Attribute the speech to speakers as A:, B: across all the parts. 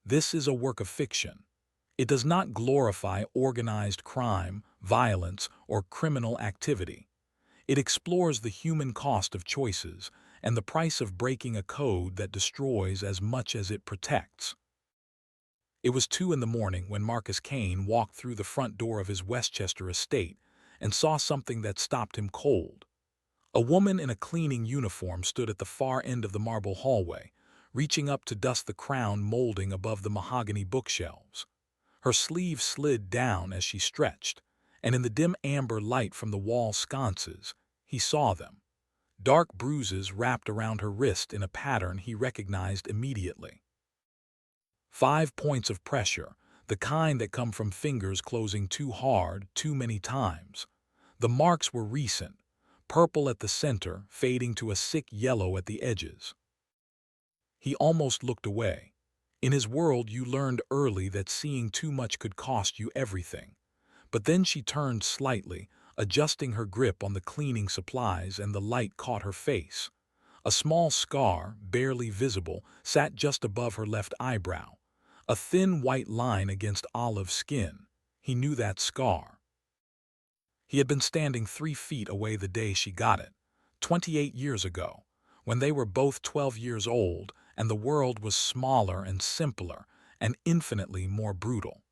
A: This is a work of fiction. It does not glorify organized crime, violence, or criminal activity. It explores the human cost of choices and the price of breaking a code that destroys as much as it protects. It was 2 in the morning when Marcus Kane walked through the front door of his Westchester estate and saw something that stopped him cold. A woman in a cleaning uniform stood at the far end of the marble hallway, reaching up to dust the crown molding above the mahogany bookshelves. Her sleeve slid down as she stretched, and in the dim amber light from the wall sconces, he saw them. Dark bruises wrapped around her wrist in a pattern he recognized immediately. 5 points of pressure, the kind that come from fingers closing too hard, too many times. The marks were recent, purple at the center, fading to a sick yellow at the edges. He almost looked away. In his world, you learned early that seeing too much could cost you everything. But then she turned slightly, adjusting her grip on the cleaning supplies, and the light caught her face. A small scar, barely visible, sat just above her left eyebrow. A thin white line against olive skin. He knew that scar. He had been standing 3 feet away the day she got it, 28 years ago, when they were both 12 years old and the world was smaller and simpler and infinitely more brutal.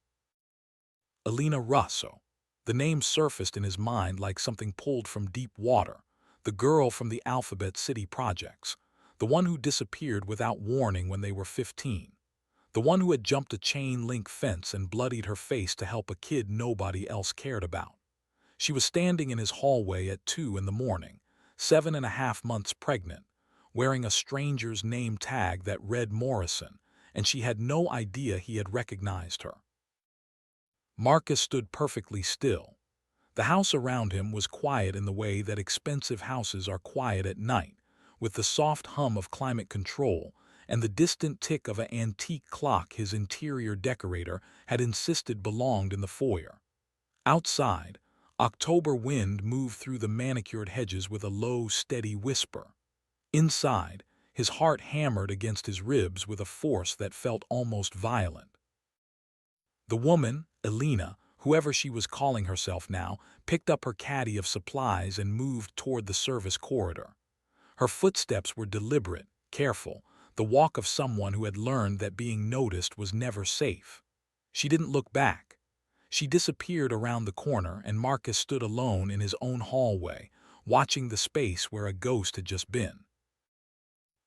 A: Elena Russo. The name surfaced in his mind like something pulled from deep water. The girl from the Alphabet City projects. The one who disappeared without warning when they were 15. The one who had jumped a chain-link fence and bloodied her face to help a kid nobody else cared about. She was standing in his hallway at 2 in the morning, 7.5 months pregnant, wearing a stranger's name tag that read Morrison, and she had no idea he had recognized her. Marcus stood perfectly still. The house around him was quiet in the way that expensive houses are quiet at night, with the soft hum of climate control and the distant tick of an antique clock his interior decorator had insisted belonged in the foyer. Outside, October wind moved through the manicured hedges with a low, steady whisper. Inside, his heart hammered against his ribs with a force that felt almost violent. The woman, Elena, whoever she was calling herself now, picked up her caddy of supplies and moved toward the service corridor. Her footsteps were deliberate, careful, the walk of someone who had learned that being noticed was never safe. She didn't look back. She disappeared around the corner, and Marcus stood alone in his own hallway, watching the space where a ghost had just been.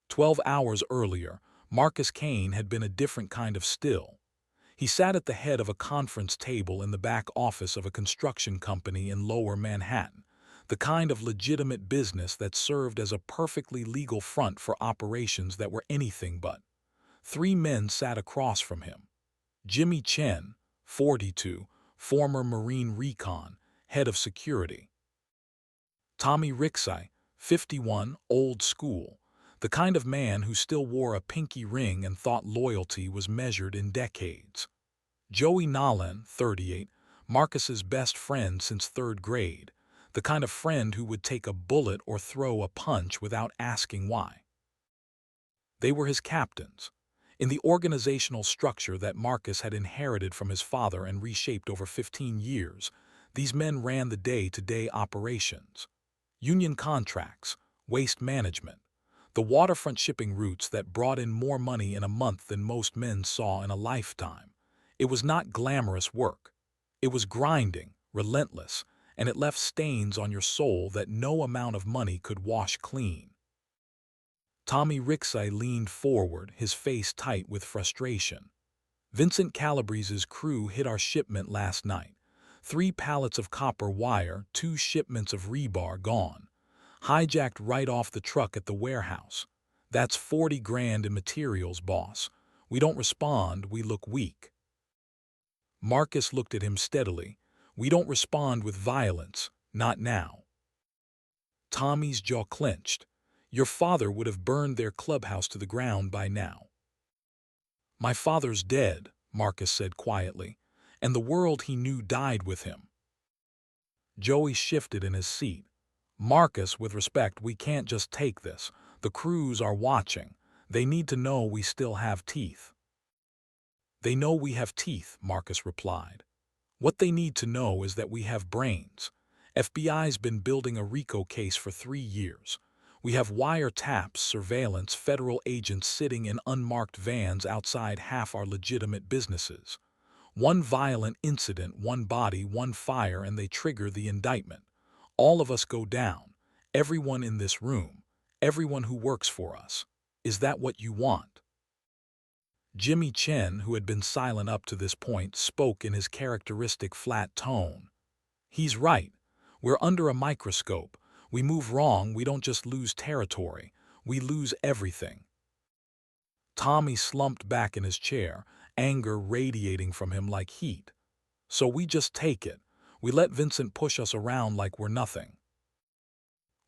A: 12 hours earlier, Marcus Kane had been a different kind of still. He sat at the head of a conference table in the back office of a construction company in Lower Manhattan, the kind of legitimate business that served as a perfectly legal front for operations that were anything but. 3 men sat across from him. Jimmy Chen, 42, former Marine Recon, head of security. Tommy Rixey, 51, old school, the kind of man who still wore a pinky ring and thought loyalty was measured in decades. Joey Nolan, 38, Marcus's best friend since 3rd grade, the kind of friend who would take a bullet or throw a punch without asking why. They were his captains. In the organizational structure that Marcus had inherited from his father and reshaped over 15 years, these men ran the day-to-day operations. Union contracts, waste management, the waterfront shipping routes that brought in more money in a month than most men saw in a lifetime. It was not glamorous work. It was grinding, relentless, and it left stains on your soul that no amount of money could wash clean. Tommy Rixey leaned forward, his face tight with frustration. Vincent Calabrese's crew hit our shipment last night. 3 pallets of copper wire, 2 shipments of rebar gone. Hijacked right off the truck at the warehouse. That's 40 grand in materials, boss. We don't respond, we look weak. Marcus looked at him steadily. We don't respond with violence, not now. Tommy's jaw clenched. Your father would have burned their clubhouse to the ground by now. My father's dead, Marcus said quietly, and the world he knew died with him. Joey shifted in his seat. Marcus, with respect, we can't just take this. The crews are watching. They need to know we still have teeth. They know we have teeth, Marcus replied. What they need to know is that we have brains. FBI's been building a RICO case for 3 years. We have wiretaps, surveillance, federal agents sitting in unmarked vans outside half our legitimate businesses. One violent incident, one body, one fire, and they trigger the indictment. All of us go down. Everyone in this room. Everyone who works for us. Is that what you want? Jimmy Chen, who had been silent up to this point, spoke in his characteristic flat tone. He's right. We're under a microscope. We move wrong, we don't just lose territory. We lose everything. Tommy slumped back in his chair, anger radiating from him like heat. So we just take it. We let Vincent push us around like we're nothing.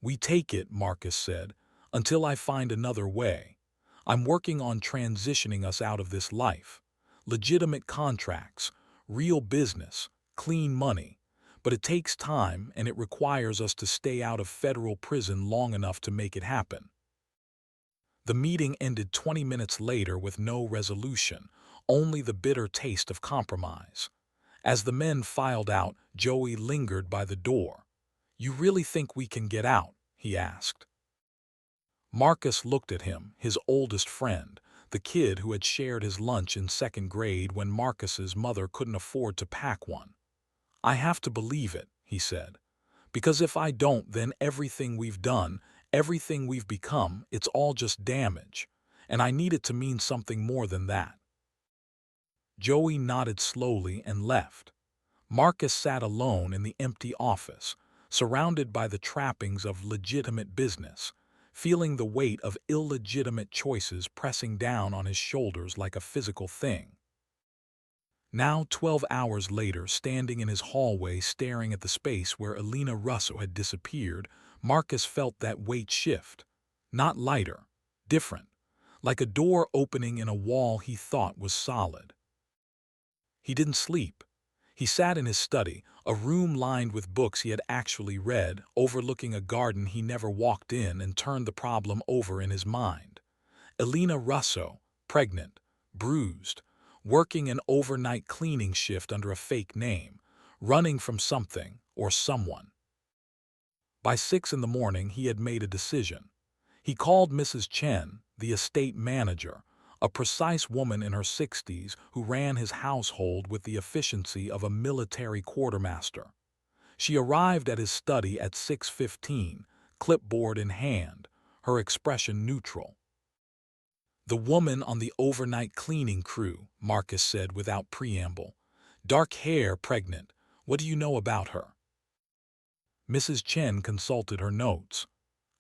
A: We take it, Marcus said, until I find another way. I'm working on transitioning us out of this life. Legitimate contracts, real business, clean money. But it takes time and it requires us to stay out of federal prison long enough to make it happen. The meeting ended 20 minutes later with no resolution, only the bitter taste of compromise. As the men filed out, Joey lingered by the door. You really think we can get out? He asked. Marcus looked at him, his oldest friend, the kid who had shared his lunch in second grade when Marcus's mother couldn't afford to pack one. I have to believe it, he said. Because if I don't, then everything we've done, everything we've become, it's all just damage. And I need it to mean something more than that. Joey nodded slowly and left. Marcus sat alone in the empty office, surrounded by the trappings of legitimate business, feeling the weight of illegitimate choices pressing down on his shoulders like a physical thing. Now, 12 hours later, standing in his hallway staring at the space where Elena Russo had disappeared, Marcus felt that weight shift. Not lighter, different, like a door opening in a wall he thought was solid. He didn't sleep. He sat in his study, a room lined with books he had actually read, overlooking a garden he never walked in, and turned the problem over in his mind. Elena Russo, pregnant, bruised, working an overnight cleaning shift under a fake name, running from something or someone. By 6 in the morning, he had made a decision. He called Mrs. Chen, the estate manager, a precise woman in her 60s who ran his household with the efficiency of a military quartermaster. She arrived at his study at 6:15, clipboard in hand, her expression neutral. The woman on the overnight cleaning crew, Marcus said without preamble. Dark hair, pregnant. What do you know about her? Mrs. Chen consulted her notes.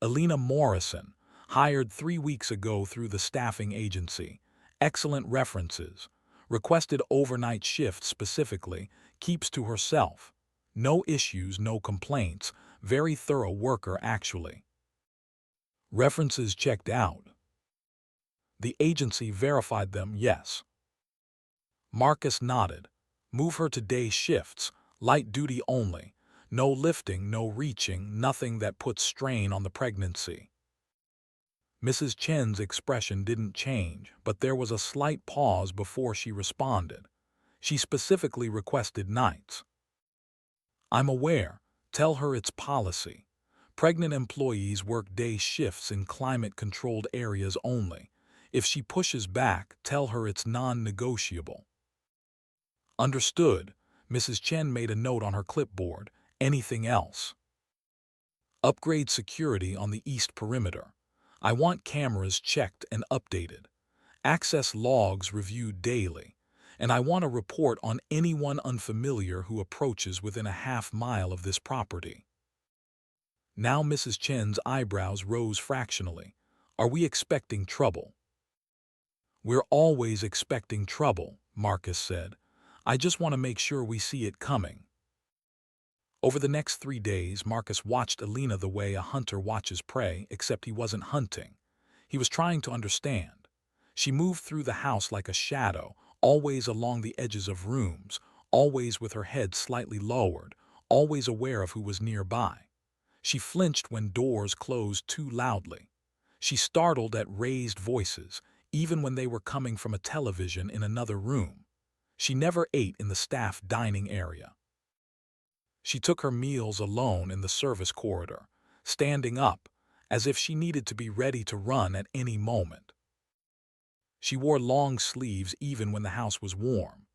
A: Elena Morrison, hired 3 weeks ago through the staffing agency. Excellent references. Requested overnight shift specifically. Keeps to herself. No issues, no complaints. Very thorough worker, actually. References checked out. The agency verified them, yes. Marcus nodded. Move her to day shifts, light duty only. No lifting, no reaching, nothing that puts strain on the pregnancy. Mrs. Chen's expression didn't change, but there was a slight pause before she responded. She specifically requested nights. I'm aware. Tell her it's policy. Pregnant employees work day shifts in climate-controlled areas only. If she pushes back, tell her it's non-negotiable. Understood. Mrs. Chen made a note on her clipboard. Anything else? Upgrade security on the east perimeter. I want cameras checked and updated. Access logs reviewed daily. And I want a report on anyone unfamiliar who approaches within a half-mile of this property. Now Mrs. Chen's eyebrows rose fractionally. Are we expecting trouble? We're always expecting trouble, Marcus said. I just want to make sure we see it coming. Over the next 3 days, Marcus watched Elena the way a hunter watches prey, except he wasn't hunting. He was trying to understand. She moved through the house like a shadow, always along the edges of rooms, always with her head slightly lowered, always aware of who was nearby. She flinched when doors closed too loudly. She startled at raised voices, even when they were coming from a television in another room. She never ate in the staff dining area. She took her meals alone in the service corridor, standing up, as if she needed to be ready to run at any moment. She wore long sleeves even when the house was warm.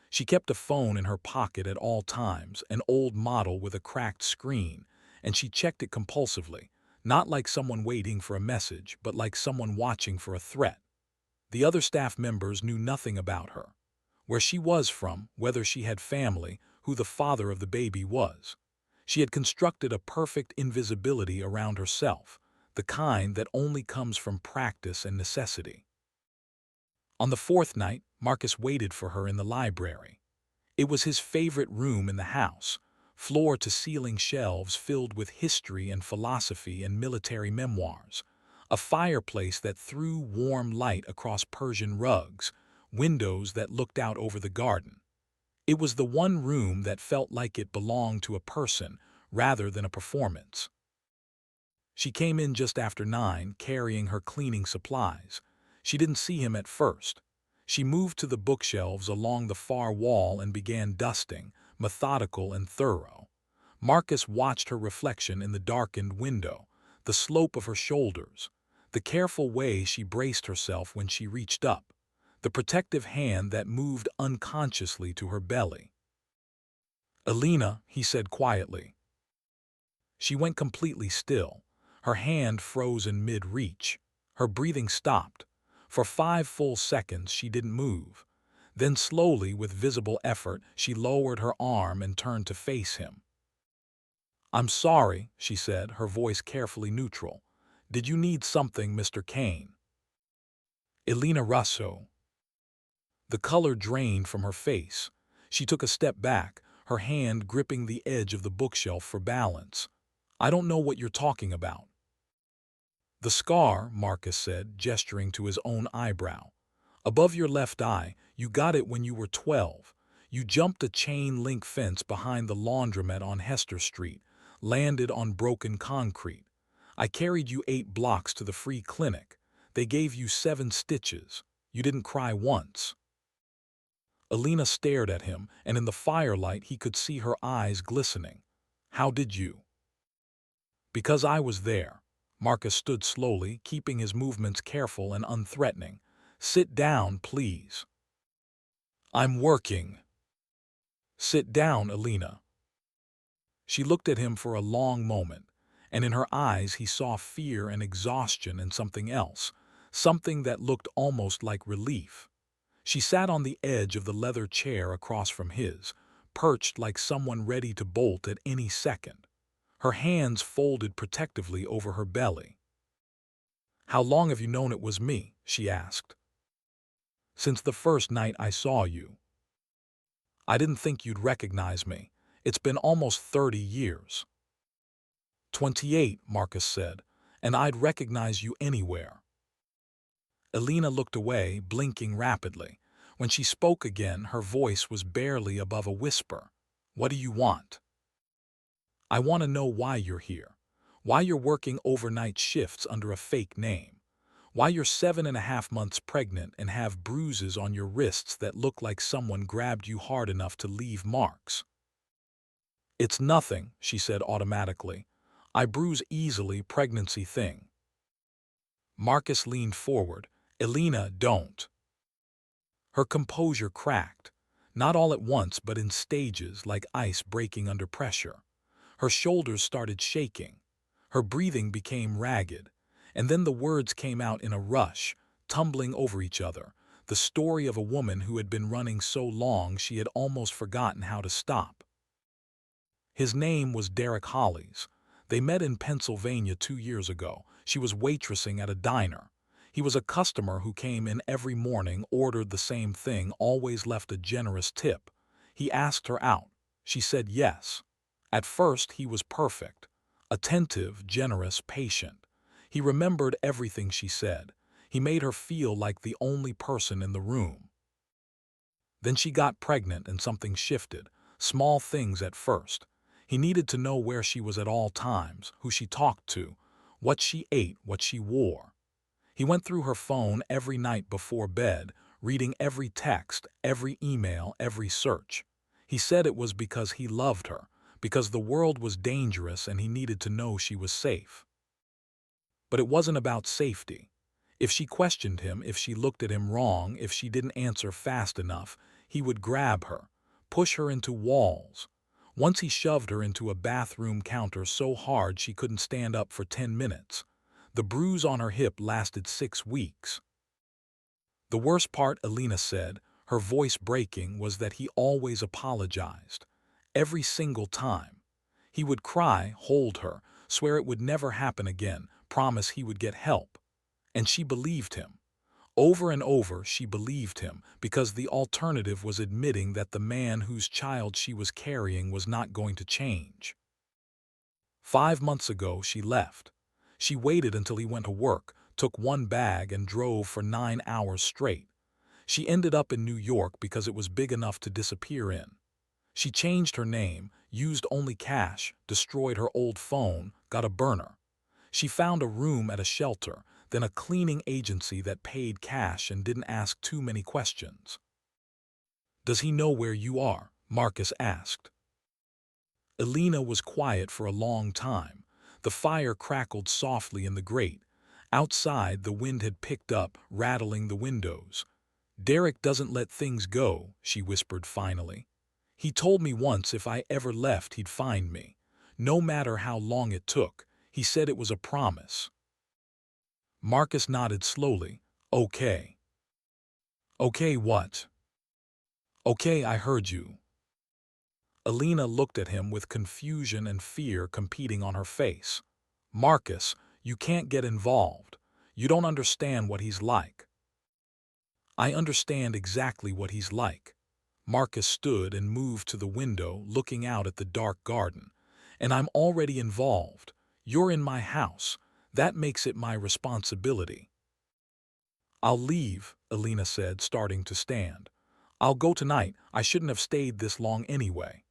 A: She kept a phone in her pocket at all times, an old model with a cracked screen, and she checked it compulsively, not like someone waiting for a message, but like someone watching for a threat. The other staff members knew nothing about her, where she was from, whether she had family, who the father of the baby was. She had constructed a perfect invisibility around herself, the kind that only comes from practice and necessity. On the fourth night, Marcus waited for her in the library. It was his favorite room in the house, floor-to-ceiling shelves filled with history and philosophy and military memoirs, a fireplace that threw warm light across Persian rugs, windows that looked out over the garden. It was the one room that felt like it belonged to a person rather than a performance. She came in just after 9, carrying her cleaning supplies. She didn't see him at first. She moved to the bookshelves along the far wall and began dusting, methodical and thorough. Marcus watched her reflection in the darkened window, the slope of her shoulders, the careful way she braced herself when she reached up, the protective hand that moved unconsciously to her belly. "Elena," he said quietly. She went completely still, her hand frozen mid-reach. Her breathing stopped. For 5 full seconds she didn't move. Then slowly, with visible effort, she lowered her arm and turned to face him. "I'm sorry," she said, her voice carefully neutral. "Did you need something, Mr. Kane?" "Elena Russo." The color drained from her face. She took a step back, her hand gripping the edge of the bookshelf for balance. "I don't know what you're talking about." "The scar," Marcus said, gesturing to his own eyebrow. "Above your left eye, you got it when you were 12. You jumped a chain-link fence behind the laundromat on Hester Street, landed on broken concrete. I carried you 8 blocks to the free clinic. They gave you 7 stitches. You didn't cry once." Elena stared at him, and in the firelight he could see her eyes glistening. "How did you?" "Because I was there." Marcus stood slowly, keeping his movements careful and unthreatening. "Sit down, please." "I'm working." "Sit down, Elena." She looked at him for a long moment, and in her eyes he saw fear and exhaustion and something else, something that looked almost like relief. She sat on the edge of the leather chair across from his, perched like someone ready to bolt at any second, her hands folded protectively over her belly. "How long have you known it was me?" she asked. "Since the first night I saw you. I didn't think you'd recognize me. It's been almost 30 years. 28, Marcus said, and I'd recognize you anywhere." Elena looked away, blinking rapidly. When she spoke again, her voice was barely above a whisper. "What do you want?" "I want to know why you're here. Why you're working overnight shifts under a fake name. Why you're 7.5 months pregnant and have bruises on your wrists that look like someone grabbed you hard enough to leave marks." "It's nothing," she said automatically. "I bruise easily, pregnancy thing." Marcus leaned forward. "Elena, don't." Her composure cracked, not all at once but in stages like ice breaking under pressure. Her shoulders started shaking. Her breathing became ragged, and then the words came out in a rush, tumbling over each other, the story of a woman who had been running so long she had almost forgotten how to stop. His name was Derek Hollies. They met in Pennsylvania 2 years ago. She was waitressing at a diner. He was a customer who came in every morning, ordered the same thing, always left a generous tip. He asked her out. She said yes. At first, he was perfect. Attentive, generous, patient. He remembered everything she said. He made her feel like the only person in the room. Then she got pregnant and something shifted. Small things at first. He needed to know where she was at all times, who she talked to, what she ate, what she wore. He went through her phone every night before bed, reading every text, every email, every search. He said it was because he loved her, because the world was dangerous and he needed to know she was safe. But it wasn't about safety. If she questioned him, if she looked at him wrong, if she didn't answer fast enough, he would grab her, push her into walls. Once he shoved her into a bathroom counter so hard she couldn't stand up for 10 minutes. The bruise on her hip lasted 6 weeks. The worst part, Elena said, her voice breaking, was that he always apologized. Every single time. He would cry, hold her, swear it would never happen again, promise he would get help. And she believed him. Over and over she believed him, because the alternative was admitting that the man whose child she was carrying was not going to change. 5 months ago she left. She waited until he went to work, took one bag and drove for 9 hours straight. She ended up in New York because it was big enough to disappear in. She changed her name, used only cash, destroyed her old phone, got a burner. She found a room at a shelter, then a cleaning agency that paid cash and didn't ask too many questions. "Does he know where you are?" Marcus asked. Elena was quiet for a long time. The fire crackled softly in the grate. Outside, the wind had picked up, rattling the windows. "Derek doesn't let things go," she whispered finally. "He told me once if I ever left he'd find me. No matter how long it took. He said it was a promise." Marcus nodded slowly. "Okay." "Okay what?" "Okay, I heard you." Elena looked at him with confusion and fear competing on her face. "Marcus, you can't get involved. You don't understand what he's like." "I understand exactly what he's like." Marcus stood and moved to the window, looking out at the dark garden. "And I'm already involved. You're in my house. That makes it my responsibility." "I'll leave," Elena said, starting to stand. "I'll go tonight. I shouldn't have stayed this long anyway."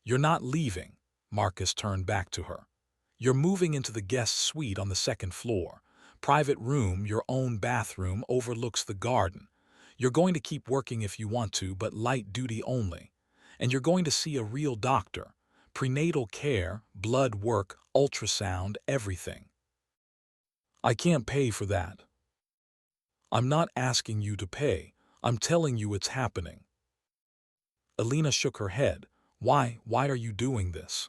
A: "You're not leaving." Marcus turned back to her. "You're moving into the guest suite on the 2nd floor. Private room, your own bathroom, overlooks the garden. You're going to keep working if you want to, but light duty only. And you're going to see a real doctor. Prenatal care, blood work, ultrasound, everything." "I can't pay for that." "I'm not asking you to pay. I'm telling you it's happening." Elena shook her head. Why are you doing this?"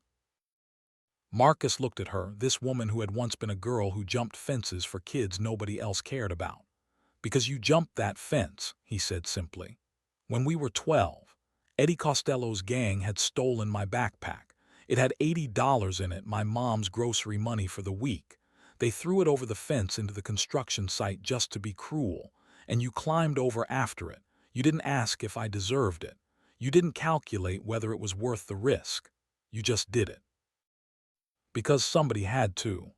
A: Marcus looked at her, this woman who had once been a girl who jumped fences for kids nobody else cared about. "Because you jumped that fence," he said simply. "When we were 12, Eddie Costello's gang had stolen my backpack. It had $80 in it, my mom's grocery money for the week. They threw it over the fence into the construction site just to be cruel, and you climbed over after it. You didn't ask if I deserved it. You didn't calculate whether it was worth the risk. You just did it. Because somebody had to."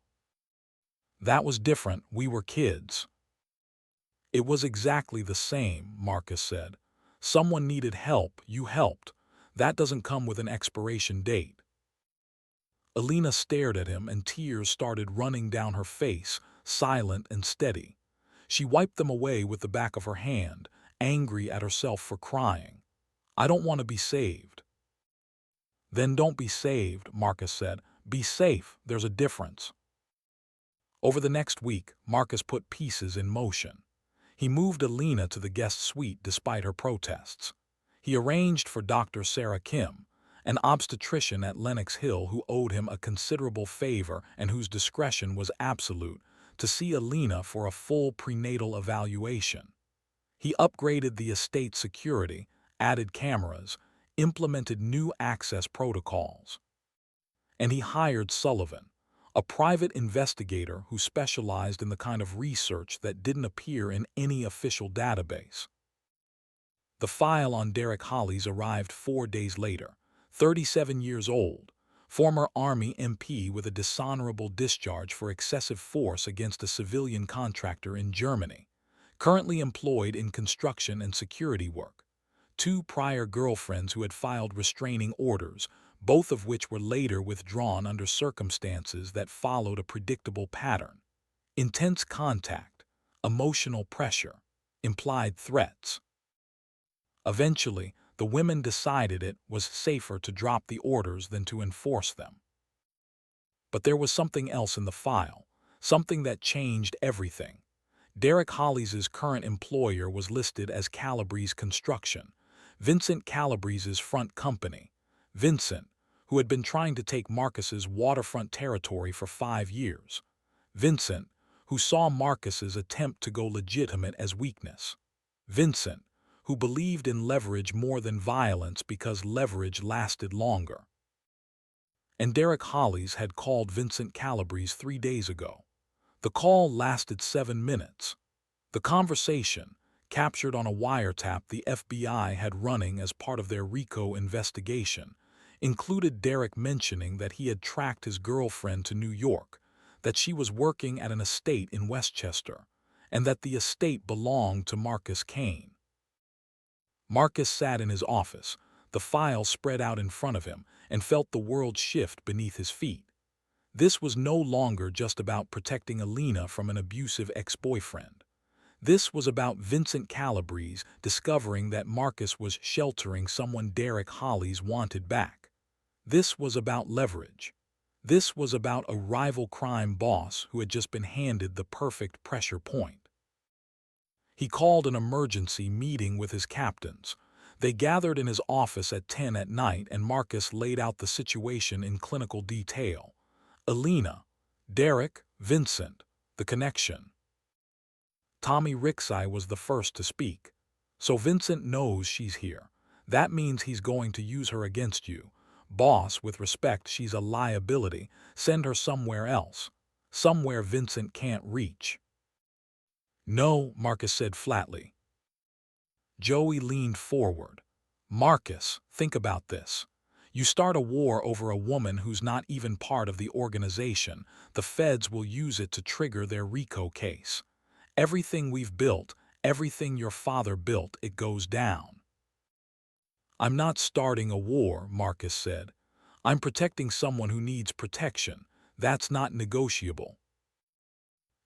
A: "That was different. We were kids." "It was exactly the same," Marcus said. "Someone needed help. You helped. That doesn't come with an expiration date." Elena stared at him and tears started running down her face, silent and steady. She wiped them away with the back of her hand, angry at herself for crying. "I don't want to be saved." "Then don't be saved," Marcus said. "Be safe. There's a difference." Over the next week, Marcus put pieces in motion. He moved Elena to the guest suite despite her protests. He arranged for Dr. Sarah Kim, an obstetrician at Lenox Hill who owed him a considerable favor and whose discretion was absolute, to see Elena for a full prenatal evaluation. He upgraded the estate security, added cameras, implemented new access protocols. And he hired Sullivan, a private investigator who specialized in the kind of research that didn't appear in any official database. The file on Derek Hollies arrived 4 days later. 37 years old, former Army MP with a dishonorable discharge for excessive force against a civilian contractor in Germany, currently employed in construction and security work. 2 prior girlfriends who had filed restraining orders, both of which were later withdrawn under circumstances that followed a predictable pattern. Intense contact, emotional pressure, implied threats. Eventually, the women decided it was safer to drop the orders than to enforce them. But there was something else in the file, something that changed everything. Derek Hollies' current employer was listed as Calabrese Construction, Vincent Calabrese's front company. Vincent, who had been trying to take Marcus's waterfront territory for 5 years. Vincent, who saw Marcus's attempt to go legitimate as weakness. Vincent, who believed in leverage more than violence because leverage lasted longer. And Derek Hollies had called Vincent Calabrese 3 days ago. The call lasted 7 minutes. The conversation, captured on a wiretap the FBI had running as part of their RICO investigation, included Derek mentioning that he had tracked his girlfriend to New York, that she was working at an estate in Westchester, and that the estate belonged to Marcus Kane. Marcus sat in his office, the file spread out in front of him, and felt the world shift beneath his feet. This was no longer just about protecting Elena from an abusive ex-boyfriend. This was about Vincent Calabrese discovering that Marcus was sheltering someone Derek Hollies wanted back. This was about leverage. This was about a rival crime boss who had just been handed the perfect pressure point. He called an emergency meeting with his captains. They gathered in his office at 10 at night and Marcus laid out the situation in clinical detail. Elena, Derek, Vincent, the connection. Tommy Rixey was the first to speak. So Vincent knows she's here. That means he's going to use her against you. Boss, with respect, she's a liability. Send her somewhere else. Somewhere Vincent can't reach. No, Marcus said flatly. Joey leaned forward. Marcus, think about this. You start a war over a woman who's not even part of the organization. The feds will use it to trigger their RICO case. Everything we've built, everything your father built, it goes down. I'm not starting a war, Marcus said. I'm protecting someone who needs protection. That's not negotiable.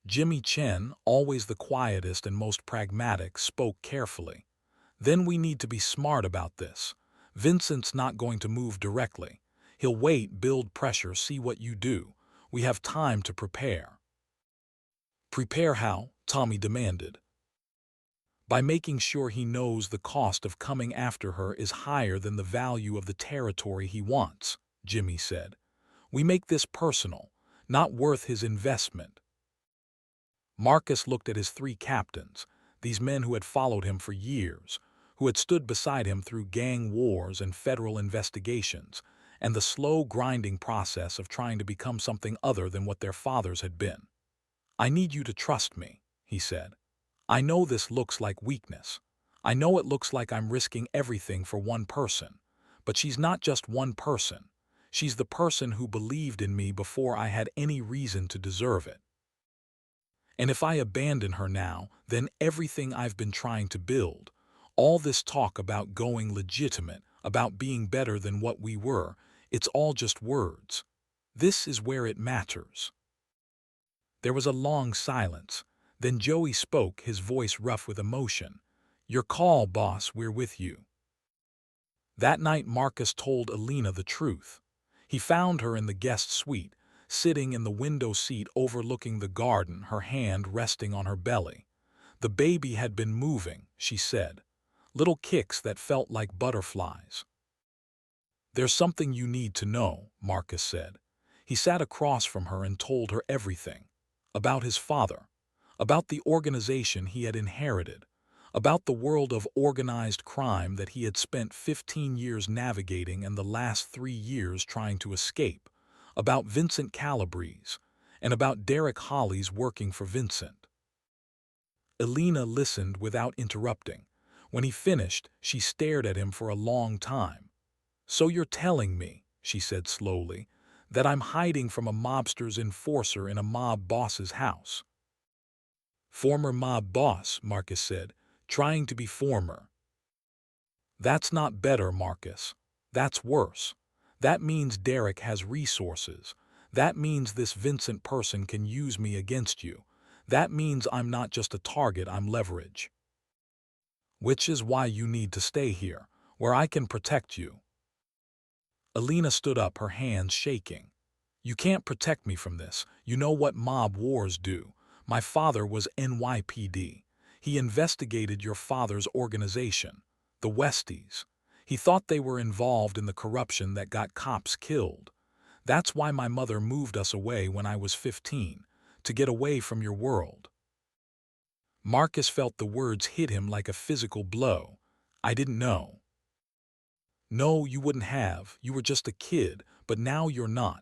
A: Jimmy Chen, always the quietest and most pragmatic, spoke carefully. Then we need to be smart about this. Vincent's not going to move directly. He'll wait, build pressure, see what you do. We have time to prepare. Prepare how? Tommy demanded. By making sure he knows the cost of coming after her is higher than the value of the territory he wants, Jimmy said. We make this personal, not worth his investment. Marcus looked at his 3 captains, these men who had followed him for years, who had stood beside him through gang wars and federal investigations, and the slow grinding process of trying to become something other than what their fathers had been. I need you to trust me, he said. I know this looks like weakness. I know it looks like I'm risking everything for one person. But she's not just one person. She's the person who believed in me before I had any reason to deserve it. And if I abandon her now, then everything I've been trying to build, all this talk about going legitimate, about being better than what we were, it's all just words. This is where it matters. There was a long silence. Then Joey spoke, his voice rough with emotion. Your call, boss, we're with you. That night Marcus told Elena the truth. He found her in the guest suite, sitting in the window seat overlooking the garden, her hand resting on her belly. The baby had been moving, she said. Little kicks that felt like butterflies. There's something you need to know, Marcus said. He sat across from her and told her everything. About his father. About the organization he had inherited, about the world of organized crime that he had spent 15 years navigating and the last 3 years trying to escape, about Vincent Calabrese, and about Derek Hollies working for Vincent. Elena listened without interrupting. When he finished, she stared at him for a long time. So you're telling me, she said slowly, that I'm hiding from a mobster's enforcer in a mob boss's house. Former mob boss, Marcus said, trying to be former. That's not better, Marcus. That's worse. That means Derek has resources. That means this Vincent person can use me against you. That means I'm not just a target, I'm leverage. Which is why you need to stay here, where I can protect you. Elena stood up, her hands shaking. You can't protect me from this. You know what mob wars do. My father was NYPD. He investigated your father's organization, the Westies. He thought they were involved in the corruption that got cops killed. That's why my mother moved us away when I was 15, to get away from your world. Marcus felt the words hit him like a physical blow. I didn't know. No, you wouldn't have. You were just a kid, but now you're not.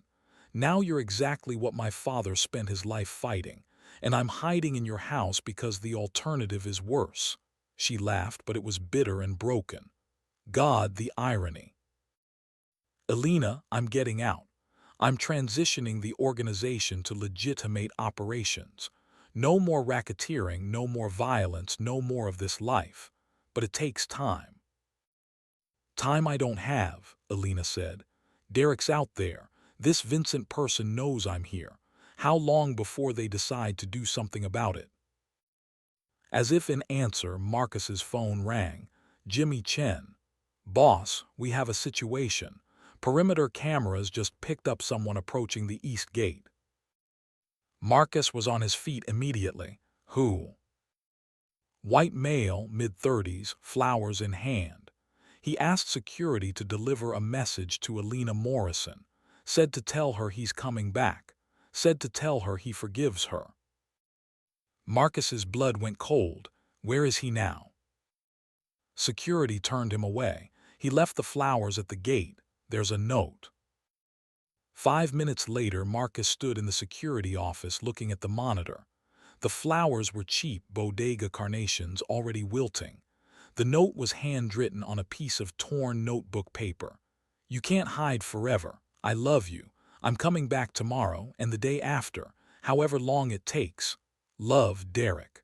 A: Now you're exactly what my father spent his life fighting, and I'm hiding in your house because the alternative is worse. She laughed, but it was bitter and broken. God, the irony. Elena, I'm getting out. I'm transitioning the organization to legitimate operations. No more racketeering, no more violence, no more of this life. But it takes time. Time I don't have, Elena said. Derek's out there. This Vincent person knows I'm here. How long before they decide to do something about it? As if in answer, Marcus's phone rang. Jimmy Chen. Boss, we have a situation. Perimeter cameras just picked up someone approaching the east gate. Marcus was on his feet immediately. Who? White male, mid-30s, flowers in hand. He asked security to deliver a message to Elena Morrison. Said to tell her he's coming back. Said to tell her he forgives her. Marcus's blood went cold. Where is he now? Security turned him away. He left the flowers at the gate. There's a note. 5 minutes later, Marcus stood in the security office looking at the monitor. The flowers were cheap bodega carnations already wilting. The note was handwritten on a piece of torn notebook paper. You can't hide forever. I love you. I'm coming back tomorrow and the day after, however long it takes. Love, Derek.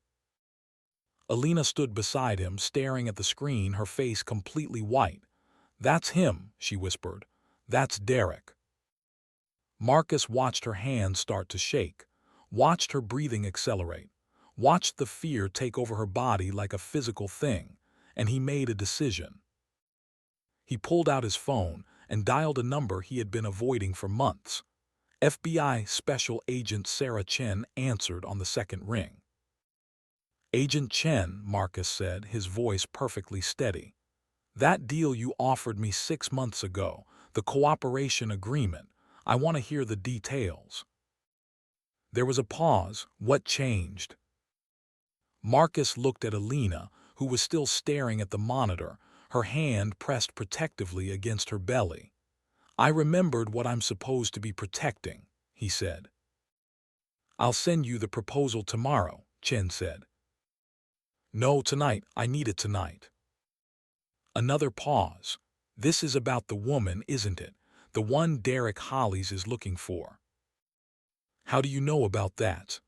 A: Elena stood beside him, staring at the screen, her face completely white. That's him, she whispered. That's Derek. Marcus watched her hands start to shake, watched her breathing accelerate, watched the fear take over her body like a physical thing, and he made a decision. He pulled out his phone and dialed a number he had been avoiding for months. FBI Special Agent Sarah Chen answered on the second ring. Agent Chen, Marcus said, his voice perfectly steady. That deal you offered me 6 months ago, the cooperation agreement, I want to hear the details. There was a pause. What changed? Marcus looked at Elena, who was still staring at the monitor, her hand pressed protectively against her belly. I remembered what I'm supposed to be protecting, he said. I'll send you the proposal tomorrow, Chen said. No, tonight. I need it tonight. Another pause. This is about the woman, isn't it? The one Derek Hollies is looking for. How do you know about that?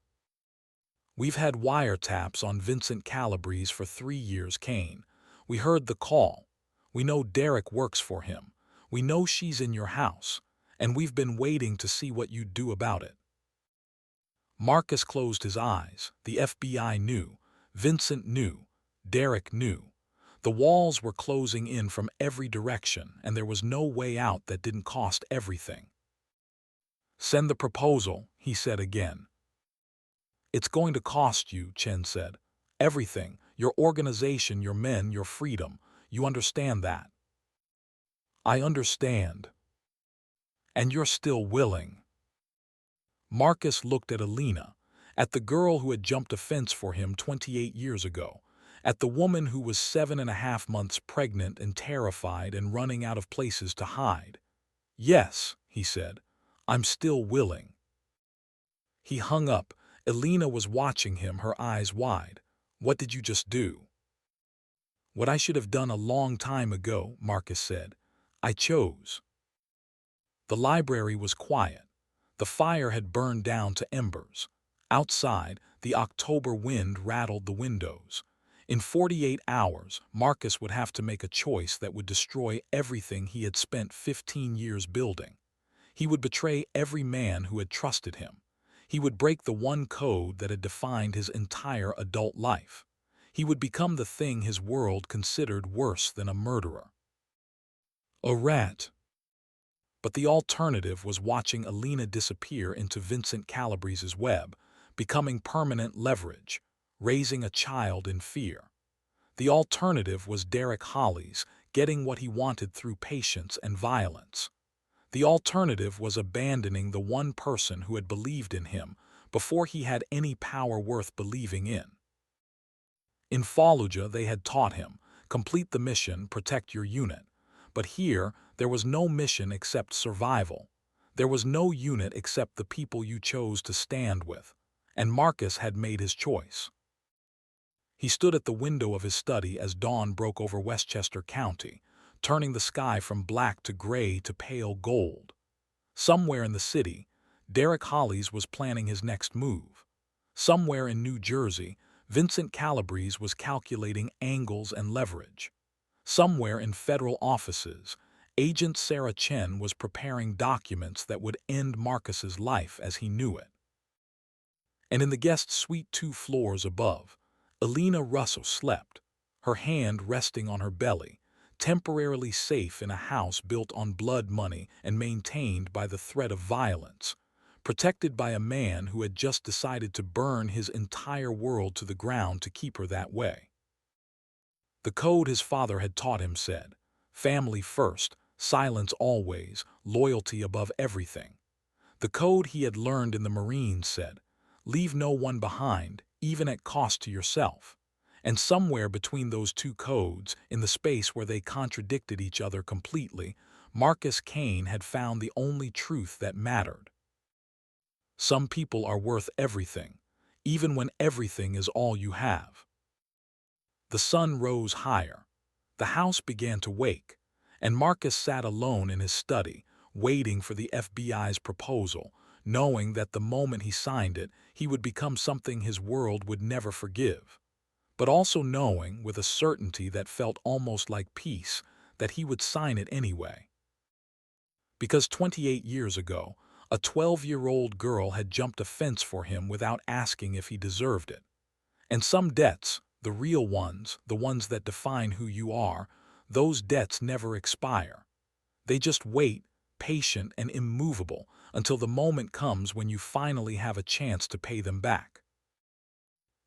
A: We've had wiretaps on Vincent Calabrese for 3 years, Kane. We heard the call. We know Derek works for him. We know she's in your house. And we've been waiting to see what you'd do about it. Marcus closed his eyes. The FBI knew. Vincent knew. Derek knew. The walls were closing in from every direction, and there was no way out that didn't cost everything. Send the proposal, he said again. It's going to cost you, Chen said. Everything. Your organization, your men, your freedom. You understand that? I understand. And you're still willing. Marcus looked at Elena, at the girl who had jumped a fence for him 28 years ago, at the woman who was 7.5 months pregnant and terrified and running out of places to hide. Yes, he said, I'm still willing. He hung up. Elena was watching him, her eyes wide. What did you just do? What I should have done a long time ago, Marcus said. I chose. The library was quiet. The fire had burned down to embers. Outside, the October wind rattled the windows. In 48 hours, Marcus would have to make a choice that would destroy everything he had spent 15 years building. He would betray every man who had trusted him. He would break the one code that had defined his entire adult life. He would become the thing his world considered worse than a murderer. A rat. But the alternative was watching Elena disappear into Vincent Calabrese's web, becoming permanent leverage, raising a child in fear. The alternative was Derek Holly's getting what he wanted through patience and violence. The alternative was abandoning the one person who had believed in him before he had any power worth believing in. In Fallujah, they had taught him, complete the mission, protect your unit. But here, there was no mission except survival. There was no unit except the people you chose to stand with. And Marcus had made his choice. He stood at the window of his study as dawn broke over Westchester County, turning the sky from black to gray to pale gold. Somewhere in the city, Derek Hollies was planning his next move. Somewhere in New Jersey, Vincent Calabrese was calculating angles and leverage. Somewhere in federal offices, Agent Sarah Chen was preparing documents that would end Marcus's life as he knew it. And in the guest suite 2 floors above, Elena Russo slept, her hand resting on her belly, temporarily safe in a house built on blood money and maintained by the threat of violence, protected by a man who had just decided to burn his entire world to the ground to keep her that way. The code his father had taught him said, family first, silence always, loyalty above everything. The code he had learned in the Marines said, leave no one behind, even at cost to yourself. And somewhere between those two codes, in the space where they contradicted each other completely, Marcus Kane had found the only truth that mattered. Some people are worth everything, even when everything is all you have. The sun rose higher. The house began to wake, and Marcus sat alone in his study, waiting for the FBI's proposal, knowing that the moment he signed it, he would become something his world would never forgive. But also knowing, with a certainty that felt almost like peace, that he would sign it anyway. Because 28 years ago, a 12-year-old girl had jumped a fence for him without asking if he deserved it. And some debts, the real ones, the ones that define who you are, those debts never expire. They just wait, patient and immovable, until the moment comes when you finally have a chance to pay them back.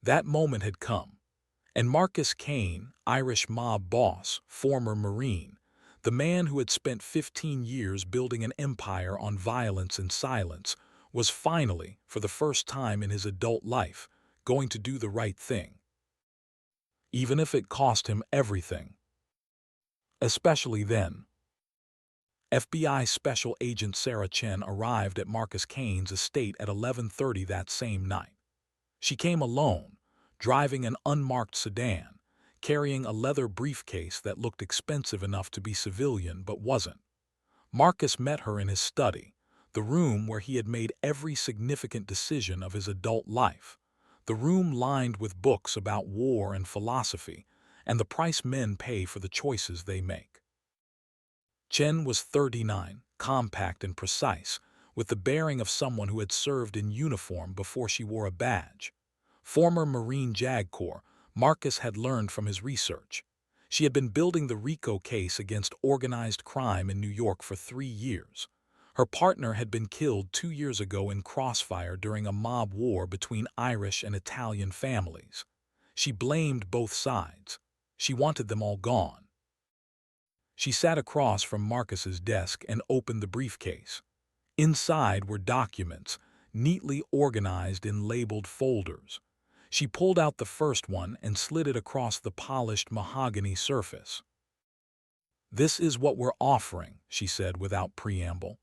A: That moment had come. And Marcus Kane, Irish mob boss, former Marine, the man who had spent 15 years building an empire on violence and silence, was finally, for the first time in his adult life, going to do the right thing. Even if it cost him everything. Especially then. FBI Special Agent Sarah Chen arrived at Marcus Kane's estate at 11:30 that same night. She came alone, driving an unmarked sedan, carrying a leather briefcase that looked expensive enough to be civilian but wasn't. Marcus met her in his study, the room where he had made every significant decision of his adult life, the room lined with books about war and philosophy, and the price men pay for the choices they make. Chen was 39, compact and precise, with the bearing of someone who had served in uniform before she wore a badge. Former Marine JAG Corps, Marcus had learned from his research. She had been building the RICO case against organized crime in New York for 3 years. Her partner had been killed 2 years ago in crossfire during a mob war between Irish and Italian families. She blamed both sides. She wanted them all gone. She sat across from Marcus's desk and opened the briefcase. Inside were documents, neatly organized in labeled folders. She pulled out the first one and slid it across the polished mahogany surface. "This is what we're offering," she said without preamble.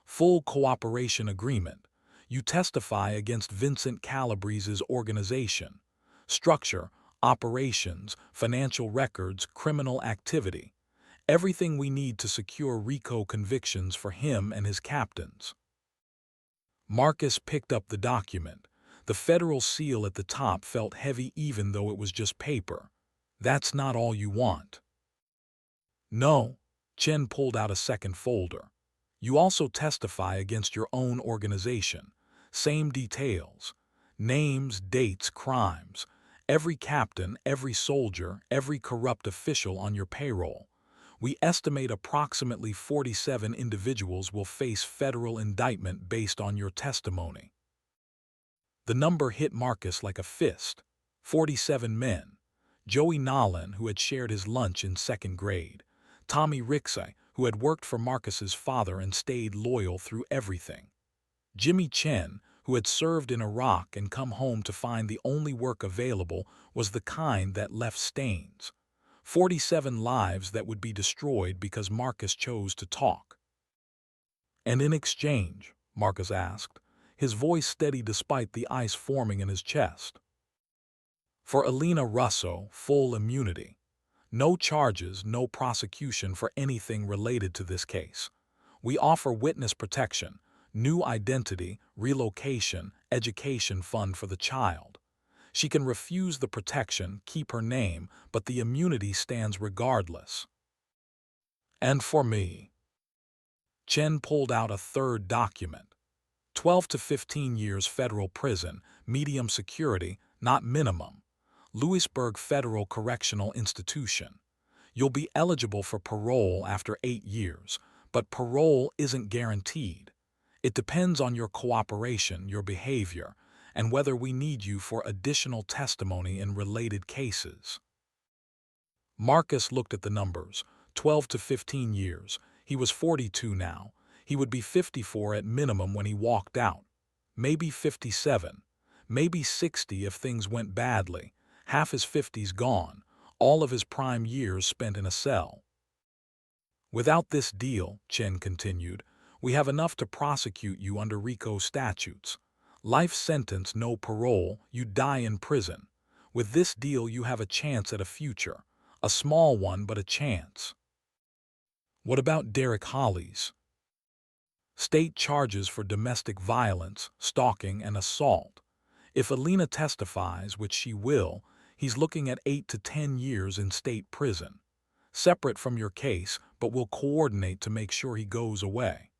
A: "Full cooperation agreement. You testify against Vincent Calabrese's organization. Structure, operations, financial records, criminal activity. Everything we need to secure RICO convictions for him and his captains." Marcus picked up the document. The federal seal at the top felt heavy even though it was just paper. "That's not all you want." "No." Chen pulled out a second folder. "You also testify against your own organization. Same details. Names, dates, crimes. Every captain, every soldier, every corrupt official on your payroll. We estimate approximately 47 individuals will face federal indictment based on your testimony. The number hit Marcus like a fist. 47 men. Joey Nolan, who had shared his lunch in second grade. Tommy Rixey, who had worked for Marcus's father and stayed loyal through everything. Jimmy Chen, who had served in Iraq and come home to find the only work available was the kind that left stains. 47 lives that would be destroyed because Marcus chose to talk. And in exchange, Marcus asked, his voice steady despite the ice forming in his chest. For Elena Russo, full immunity. No charges, no prosecution for anything related to this case. We offer witness protection, new identity, relocation, education fund for the child. She can refuse the protection, keep her name, but the immunity stands regardless. And for me. Chen pulled out a third document. 12 to 15 years federal prison, medium security, not minimum. Lewisburg Federal Correctional Institution. You'll be eligible for parole after 8 years, but parole isn't guaranteed. It depends on your cooperation, your behavior, and whether we need you for additional testimony in related cases. Marcus looked at the numbers, 12 to 15 years. He was 42 now. He would be 54 at minimum when he walked out. Maybe 57. Maybe 60 if things went badly. Half his 50s gone. All of his prime years spent in a cell. Without this deal, Chen continued, we have enough to prosecute you under RICO statutes. Life sentence, no parole, you die in prison. With this deal you have a chance at a future. A small one, but a chance. What about Derek Hollies? State charges for domestic violence, stalking, and assault. If Elena testifies, which she will, he's looking at 8 to 10 years in state prison. Separate from your case, but we'll coordinate to make sure he goes away.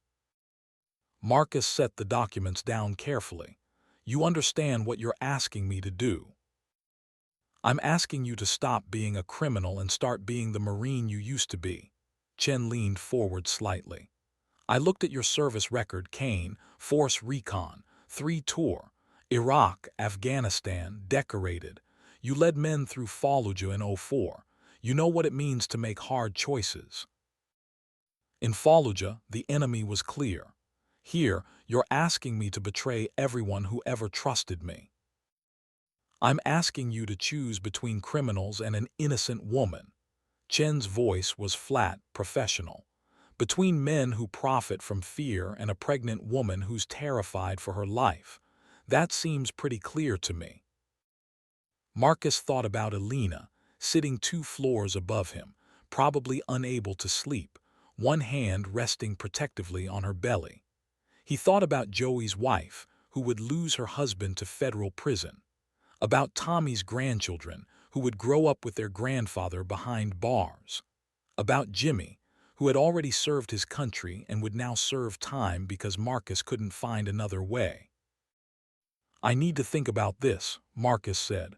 A: Marcus set the documents down carefully. You understand what you're asking me to do. I'm asking you to stop being a criminal and start being the Marine you used to be. Chen leaned forward slightly. I looked at your service record, Kane, Force Recon, 3 tour, Iraq, Afghanistan, decorated. You led men through Fallujah in 04. You know what it means to make hard choices. In Fallujah, the enemy was clear. Here, you're asking me to betray everyone who ever trusted me. I'm asking you to choose between criminals and an innocent woman. Chen's voice was flat, professional. Between men who profit from fear and a pregnant woman who's terrified for her life. That seems pretty clear to me. Marcus thought about Elena, sitting 2 floors above him, probably unable to sleep, one hand resting protectively on her belly. He thought about Joey's wife, who would lose her husband to federal prison. About Tommy's grandchildren, who would grow up with their grandfather behind bars. About Jimmy, who had already served his country and would now serve time because Marcus couldn't find another way. I need to think about this, Marcus said.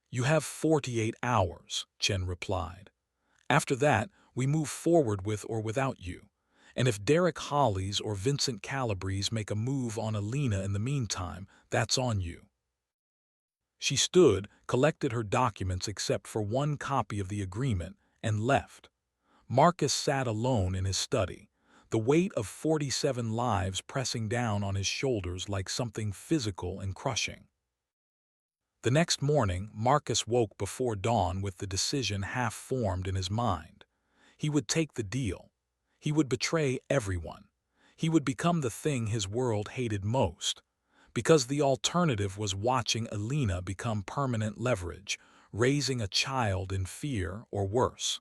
A: You have 48 hours, Chen replied. After that, we move forward with or without you. And if Derek Hollies or Vincent Calabrese make a move on Elena in the meantime, that's on you. She stood, collected her documents except for one copy of the agreement, and left. Marcus sat alone in his study, the weight of 47 lives pressing down on his shoulders like something physical and crushing. The next morning, Marcus woke before dawn with the decision half formed in his mind. He would take the deal. He would betray everyone. He would become the thing his world hated most. Because the alternative was watching Elena become permanent leverage, raising a child in fear or worse.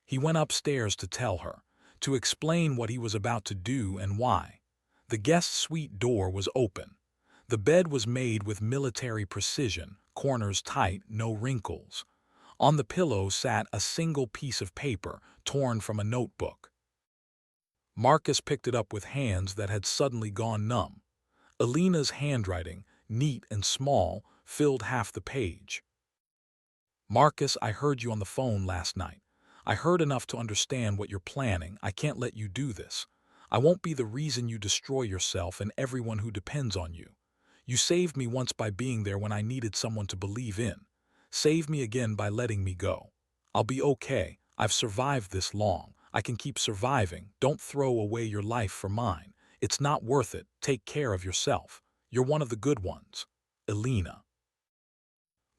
A: He went upstairs to tell her, to explain what he was about to do and why. The guest suite door was open. The bed was made with military precision, corners tight, no wrinkles. On the pillow sat a single piece of paper, torn from a notebook. Marcus picked it up with hands that had suddenly gone numb. Elena's handwriting, neat and small, filled half the page. Marcus, I heard you on the phone last night. I heard enough to understand what you're planning. I can't let you do this. I won't be the reason you destroy yourself and everyone who depends on you. You saved me once by being there when I needed someone to believe in. Save me again by letting me go. I'll be okay. I've survived this long. I can keep surviving. Don't throw away your life for mine. It's not worth it. Take care of yourself. You're one of the good ones. Elena.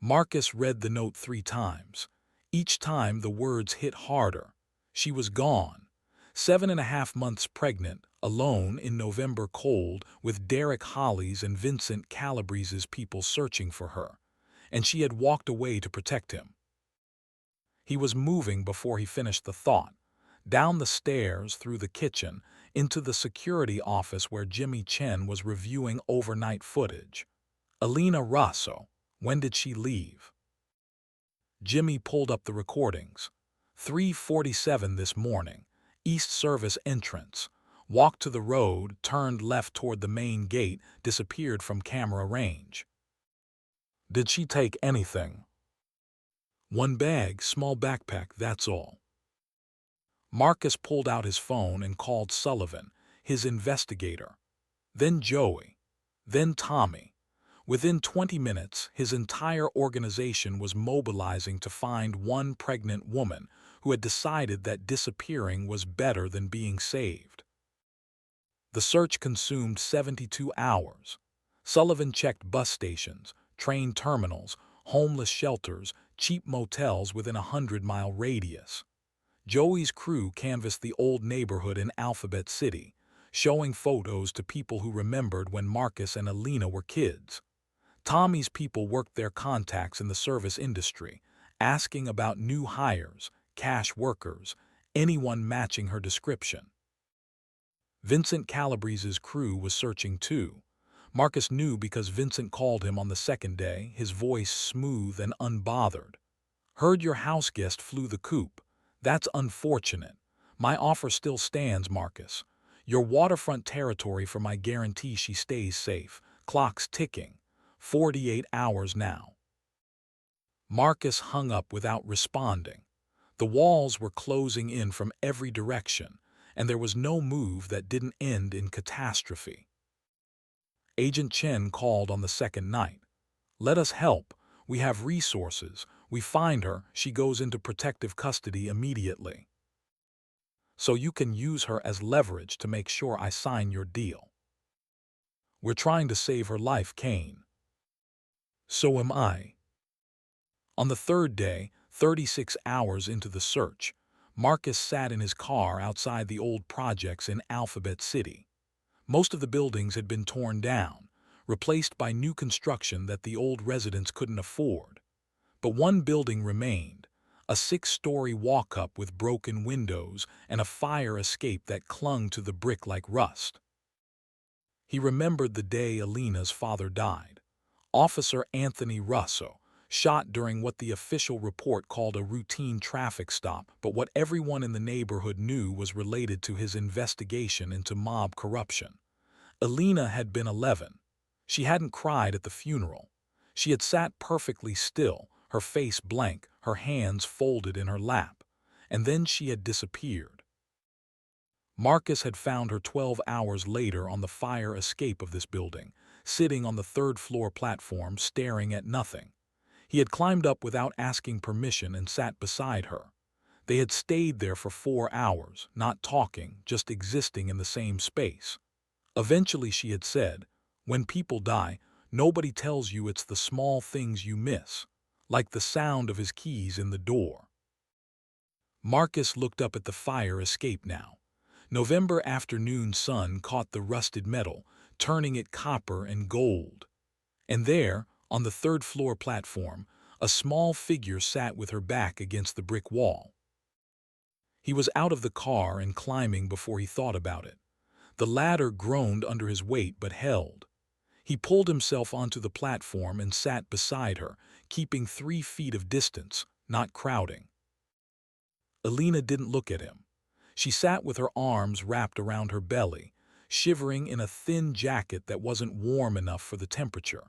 A: Marcus read the note 3 times. Each time the words hit harder. She was gone. 7.5 months pregnant, alone in November cold, with Derek Holly's and Vincent Calabrese's people searching for her. And she had walked away to protect him. He was moving before he finished the thought. Down the stairs, through the kitchen, into the security office where Jimmy Chen was reviewing overnight footage. Elena Russo. When did she leave? Jimmy pulled up the recordings. 3:47 this morning. East Service entrance. Walked to the road, turned left toward the main gate, disappeared from camera range. Did she take anything? One bag, small backpack, that's all. Marcus pulled out his phone and called Sullivan, his investigator. Then Joey. Then Tommy. Within 20 minutes, his entire organization was mobilizing to find one pregnant woman who had decided that disappearing was better than being saved. The search consumed 72 hours. Sullivan checked bus stations, train terminals, homeless shelters, cheap motels within a 100-mile radius. Joey's crew canvassed the old neighborhood in Alphabet City, showing photos to people who remembered when Marcus and Elena were kids. Tommy's people worked their contacts in the service industry, asking about new hires, cash workers, anyone matching her description. Vincent Calabrese's crew was searching too. Marcus knew because Vincent called him on the second day, his voice smooth and unbothered. Heard your house guest flew the coop. That's unfortunate. My offer still stands, Marcus. Your waterfront territory for my guarantee she stays safe. Clock's ticking. 48 hours now. Marcus hung up without responding. The walls were closing in from every direction, and there was no move that didn't end in catastrophe. Agent Chen called on the second night. Let us help. We have resources. We find her, she goes into protective custody immediately. So you can use her as leverage to make sure I sign your deal. We're trying to save her life, Kane. So am I. On the third day, 36 hours into the search, Marcus sat in his car outside the old projects in Alphabet City. Most of the buildings had been torn down, replaced by new construction that the old residents couldn't afford. But one building remained, a 6-story walk-up with broken windows and a fire escape that clung to the brick like rust. He remembered the day Elena's father died. Officer Anthony Russo, shot during what the official report called a routine traffic stop, but what everyone in the neighborhood knew was related to his investigation into mob corruption. Elena had been 11. She hadn't cried at the funeral. She had sat perfectly still, her face blank, her hands folded in her lap. And then she had disappeared. Marcus had found her 12 hours later on the fire escape of this building, sitting on the third-floor platform staring at nothing. He had climbed up without asking permission and sat beside her. They had stayed there for 4 hours, not talking, just existing in the same space. Eventually she had said, when people die, nobody tells you it's the small things you miss, like the sound of his keys in the door. Marcus looked up at the fire escape now. November afternoon sun caught the rusted metal, turning it copper and gold. And there, on the third-floor platform, a small figure sat with her back against the brick wall. He was out of the car and climbing before he thought about it. The ladder groaned under his weight but held. He pulled himself onto the platform and sat beside her, keeping 3 feet of distance, not crowding. Elena didn't look at him. She sat with her arms wrapped around her belly, shivering in a thin jacket that wasn't warm enough for the temperature.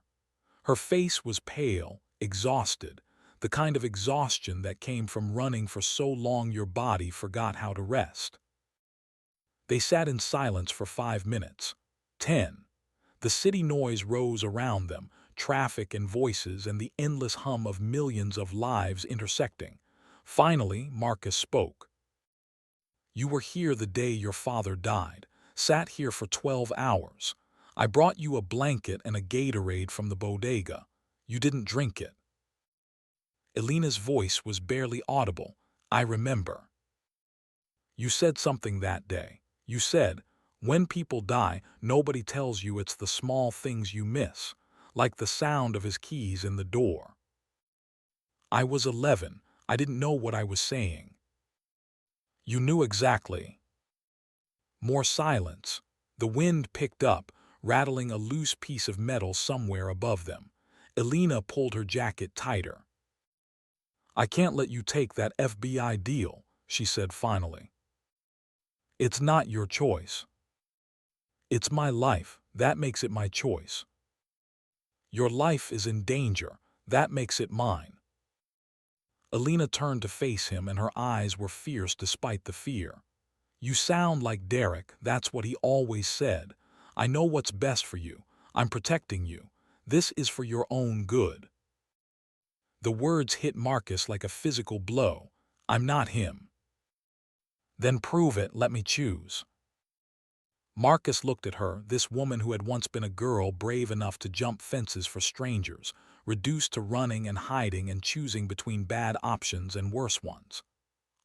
A: Her face was pale, exhausted, the kind of exhaustion that came from running for so long your body forgot how to rest. They sat in silence for 5 minutes. 10. The city noise rose around them, traffic and voices and the endless hum of millions of lives intersecting. Finally, Marcus spoke. "You were here the day your father died, sat here for 12 hours. I brought you a blanket and a Gatorade from the bodega. You didn't drink it." Elena's voice was barely audible. "I remember. You said something that day. You said, when people die, nobody tells you it's the small things you miss, like the sound of his keys in the door." I was 11. I didn't know what I was saying. "You knew exactly." More silence. The wind picked up, rattling a loose piece of metal somewhere above them. Elena pulled her jacket tighter. "I can't let you take that FBI deal," she said finally. "It's not your choice. It's my life, that makes it my choice. Your life is in danger, that makes it mine." Elena turned to face him and her eyes were fierce despite the fear. "You sound like Derek, that's what he always said. I know what's best for you. I'm protecting you. This is for your own good." The words hit Marcus like a physical blow. "I'm not him." "Then prove it, let me choose." Marcus looked at her, this woman who had once been a girl brave enough to jump fences for strangers, reduced to running and hiding and choosing between bad options and worse ones.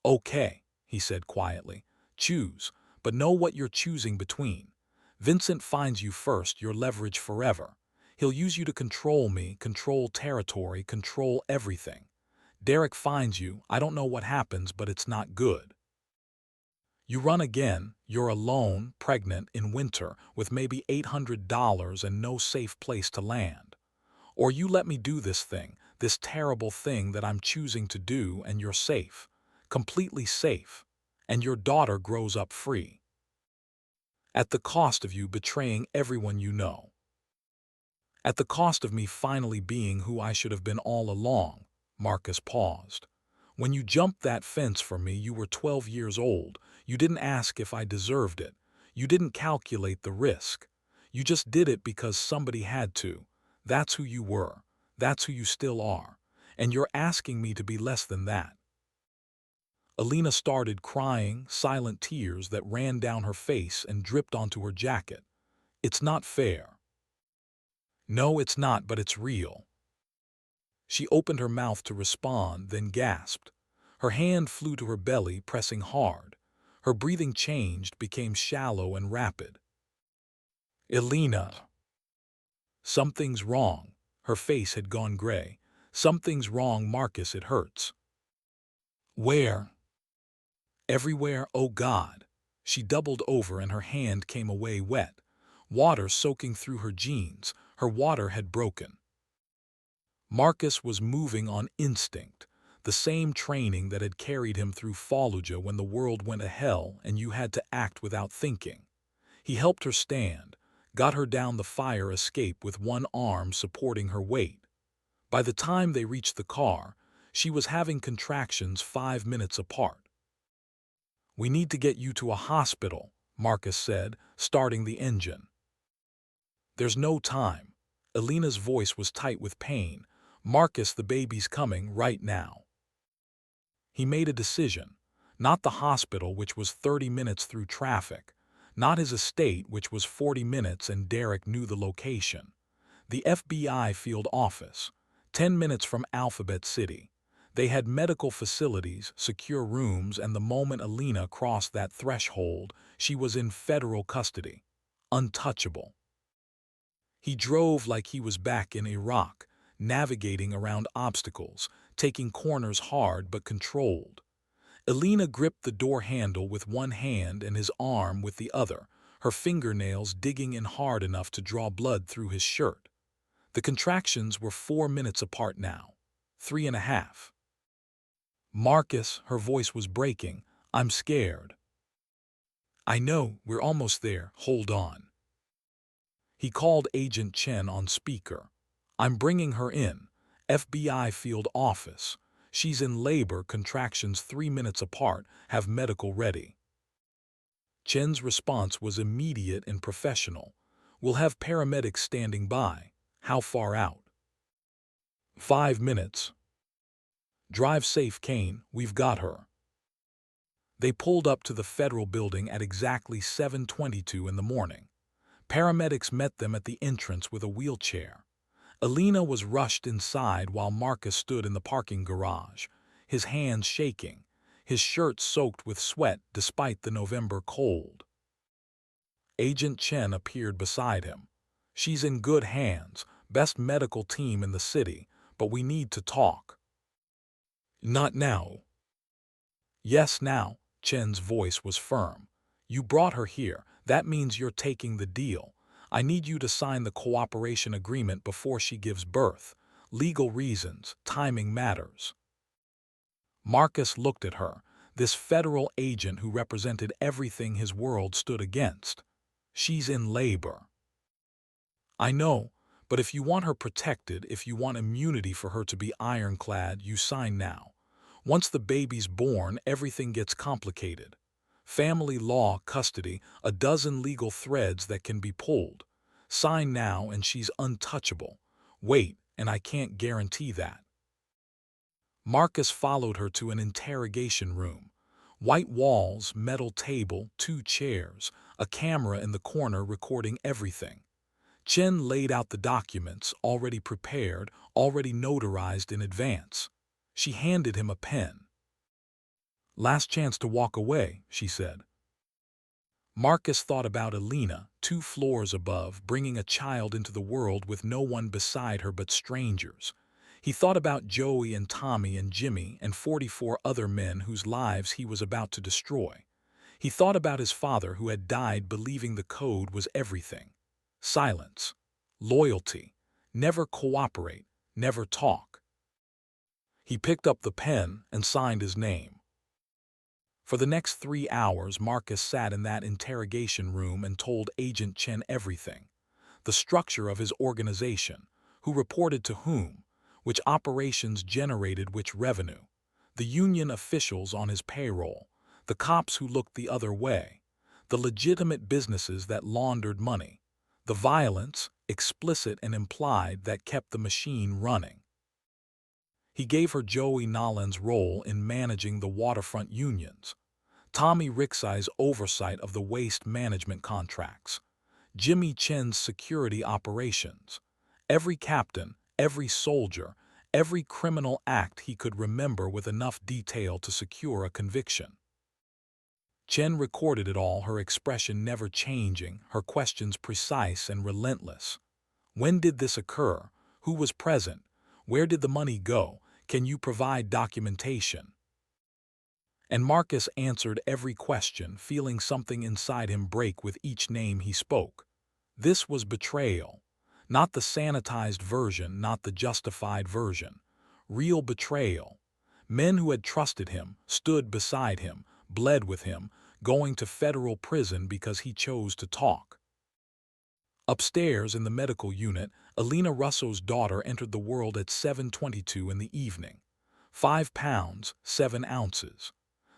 A: "Okay," he said quietly. "Choose, but know what you're choosing between. Vincent finds you first, your leverage forever. He'll use you to control me, control territory, control everything. Derek finds you, I don't know what happens, but it's not good. You run again, you're alone, pregnant, in winter, with maybe $800 and no safe place to land. Or you let me do this thing, this terrible thing that I'm choosing to do, and you're safe, completely safe, and your daughter grows up free. At the cost of you betraying everyone you know. At the cost of me finally being who I should have been all along." Marcus paused. "When you jumped that fence for me, you were 12 years old. You didn't ask if I deserved it. You didn't calculate the risk. You just did it because somebody had to. That's who you were. That's who you still are. And you're asking me to be less than that." Elena started crying, silent tears that ran down her face and dripped onto her jacket. "It's not fair." "No, it's not, but it's real." She opened her mouth to respond, then gasped. Her hand flew to her belly, pressing hard. Her breathing changed, became shallow and rapid. "Elena." "Something's wrong." Her face had gone gray. "Something's wrong, Marcus, it hurts." "Where?" "Everywhere, oh God." She doubled over and her hand came away wet. Water soaking through her jeans. Her water had broken. Marcus was moving on instinct, the same training that had carried him through Fallujah when the world went to hell and you had to act without thinking. He helped her stand, got her down the fire escape with one arm supporting her weight. By the time they reached the car, she was having contractions 5 minutes apart. "We need to get you to a hospital," Marcus said, starting the engine. "There's no time." Elena's voice was tight with pain. "Marcus, the baby's coming right now." He made a decision. Not the hospital, which was 30 minutes through traffic. Not his estate, which was 40 minutes and Derek knew the location. The FBI field office, 10 minutes from Alphabet City. They had medical facilities, secure rooms, and the moment Elena crossed that threshold, she was in federal custody. Untouchable. He drove like he was back in Iraq, navigating around obstacles, taking corners hard but controlled. Elena gripped the door handle with one hand and his arm with the other, her fingernails digging in hard enough to draw blood through his shirt. The contractions were 4 minutes apart now. 3.5. "Marcus," her voice was breaking, "I'm scared." I know, we're almost there, hold on. He called Agent Chen on speaker. I'm bringing her in. FBI field office. She's in labor, contractions 3 minutes apart, have medical ready. Chen's response was immediate and professional. We'll have paramedics standing by. How far out? 5 minutes. Drive safe, Kane, we've got her. They pulled up to the federal building at exactly 7:22 in the morning. Paramedics met them at the entrance with a wheelchair. Elena was rushed inside while Marcus stood in the parking garage, his hands shaking, his shirt soaked with sweat despite the November cold. Agent Chen appeared beside him. She's in good hands, best medical team in the city, but we need to talk. Not now. Yes, now, Chen's voice was firm. You brought her here, that means you're taking the deal. I need you to sign the cooperation agreement before she gives birth. Legal reasons, timing matters. Marcus looked at her, this federal agent who represented everything his world stood against. She's in labor. I know, but if you want her protected, if you want immunity for her to be ironclad, you sign now. Once the baby's born, everything gets complicated. Family law, custody, a dozen legal threads that can be pulled. Sign now and she's untouchable. Wait, and I can't guarantee that. Marcus followed her to an interrogation room. White walls, metal table, 2 chairs, a camera in the corner recording everything. Chen laid out the documents, already prepared, already notarized in advance. She handed him a pen. Last chance to walk away, she said. Marcus thought about Elena, 2 floors above, bringing a child into the world with no one beside her but strangers. He thought about Joey and Tommy and Jimmy and 44 other men whose lives he was about to destroy. He thought about his father who had died believing the code was everything. Silence. Loyalty. Never cooperate. Never talk. He picked up the pen and signed his name. For the next 3 hours, Marcus sat in that interrogation room and told Agent Chen everything. The structure of his organization, who reported to whom, which operations generated which revenue, the union officials on his payroll, the cops who looked the other way, the legitimate businesses that laundered money, the violence, explicit and implied, that kept the machine running. He gave her Joey Nolan's role in managing the waterfront unions, Tommy Ricksey's oversight of the waste management contracts, Jimmy Chen's security operations, every captain, every soldier, every criminal act he could remember with enough detail to secure a conviction. Chen recorded it all, her expression never changing, her questions precise and relentless. When did this occur? Who was present? Where did the money go? Can you provide documentation? And Marcus answered every question, feeling something inside him break with each name he spoke. This was betrayal. Not the sanitized version, not the justified version. Real betrayal. Men who had trusted him, stood beside him, bled with him, going to federal prison because he chose to talk. Upstairs in the medical unit, Elena Russo's daughter entered the world at 7:22 in the evening. 5 pounds, 7 ounces.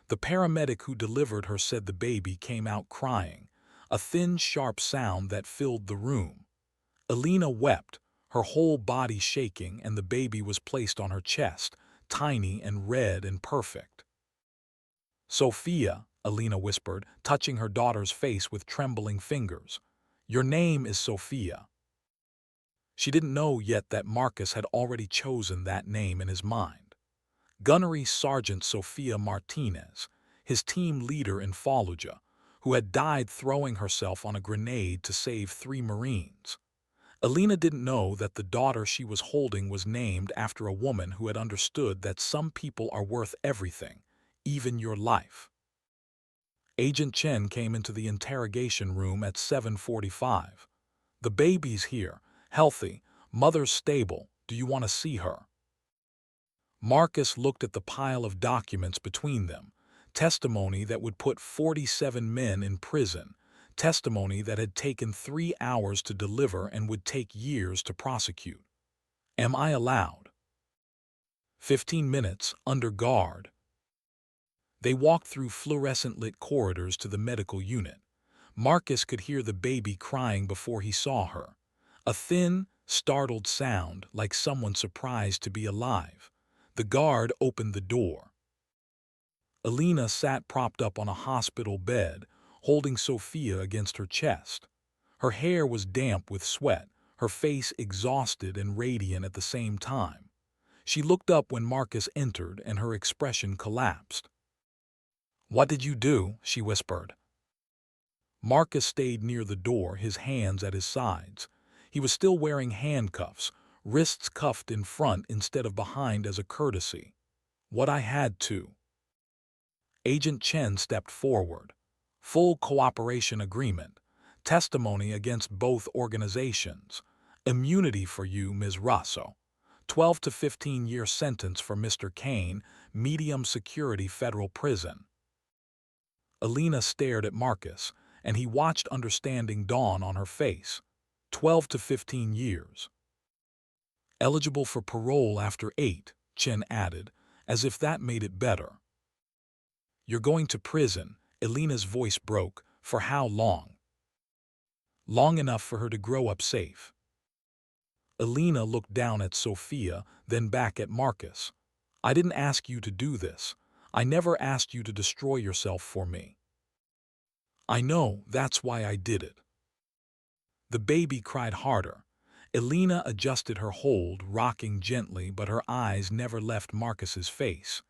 A: The paramedic who delivered her said the baby came out crying, a thin, sharp sound that filled the room. Elena wept, her whole body shaking, and the baby was placed on her chest, tiny and red and perfect. Sophia, Elena whispered, touching her daughter's face with trembling fingers. Your name is Sophia. She didn't know yet that Marcus had already chosen that name in his mind. Gunnery Sergeant Sophia Martinez, his team leader in Fallujah, who had died throwing herself on a grenade to save 3 Marines. Elena didn't know that the daughter she was holding was named after a woman who had understood that some people are worth everything, even your life. Agent Chen came into the interrogation room at 7:45. The baby's here, healthy, mother's stable, do you want to see her? Marcus looked at the pile of documents between them, testimony that would put 47 men in prison, testimony that had taken 3 hours to deliver and would take years to prosecute. Am I allowed? 15 minutes, under guard. They walked through fluorescent-lit corridors to the medical unit. Marcus could hear the baby crying before he saw her. A thin, startled sound, like someone surprised to be alive. The guard opened the door. Elena sat propped up on a hospital bed, holding Sophia against her chest. Her hair was damp with sweat, her face exhausted and radiant at the same time. She looked up when Marcus entered, and her expression collapsed. "What did you do?" she whispered. Marcus stayed near the door, his hands at his sides. He was still wearing handcuffs, wrists cuffed in front instead of behind as a courtesy. "What I had to." Agent Chen stepped forward. "Full cooperation agreement. Testimony against both organizations. Immunity for you, Ms. Russo. 12 to 15-year sentence for Mr. Kane, medium security federal prison." Elena stared at Marcus, and he watched understanding dawn on her face. 12 to 15 years. "Eligible for parole after 8, Chen added, as if that made it better. "You're going to prison," Elena's voice broke. "For how long?" "Long enough for her to grow up safe." Elena looked down at Sophia, then back at Marcus. "I didn't ask you to do this. I never asked you to destroy yourself for me." "I know, that's why I did it." The baby cried harder. Elena adjusted her hold, rocking gently, but her eyes never left Marcus's face.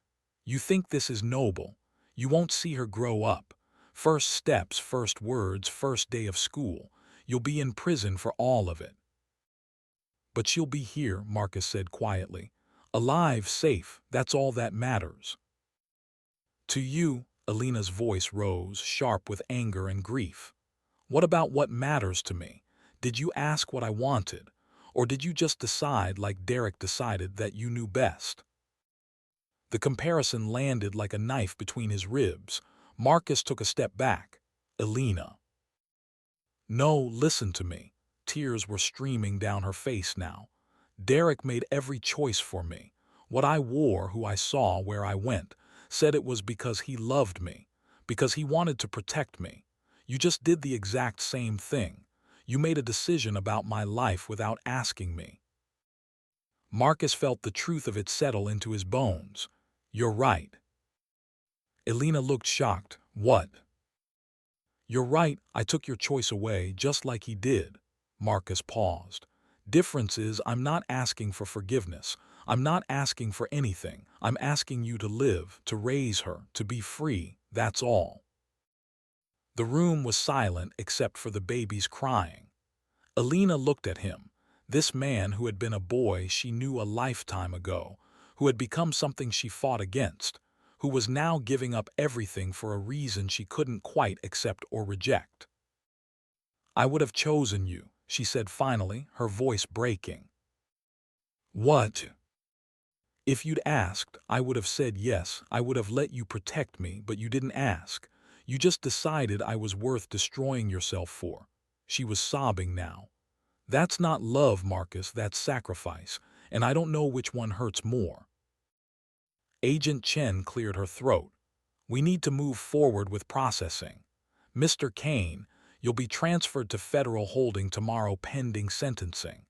A: "You think this is noble. You won't see her grow up. First steps, first words, first day of school. You'll be in prison for all of it." "But she'll be here," Marcus said quietly. "Alive, safe, that's all that matters." "To you," Elena's voice rose, sharp with anger and grief. "What about what matters to me? Did you ask what I wanted? Or did you just decide, like Derek decided, that you knew best?" The comparison landed like a knife between his ribs. Marcus took a step back. "Elena." "No, listen to me." Tears were streaming down her face now. "Derek made every choice for me. What I wore, who I saw, where I went, said it was because he loved me, because he wanted to protect me. You just did the exact same thing. You made a decision about my life without asking me." Marcus felt the truth of it settle into his bones. "You're right." Elena looked shocked. "What?" "You're right, I took your choice away, just like he did." Marcus paused. "Difference is, I'm not asking for forgiveness. I'm not asking for anything. I'm asking you to live, to raise her, to be free, that's all." The room was silent except for the baby's crying. Elena looked at him, this man who had been a boy she knew a lifetime ago, who had become something she fought against, who was now giving up everything for a reason she couldn't quite accept or reject. "I would have chosen you," she said finally, her voice breaking. "What?" "If you'd asked, I would have said yes, I would have let you protect me, but you didn't ask. You just decided I was worth destroying yourself for." She was sobbing now. "That's not love, Marcus, that's sacrifice, and I don't know which one hurts more." Agent Chen cleared her throat. "We need to move forward with processing. Mr. Kane, you'll be transferred to federal holding tomorrow pending sentencing.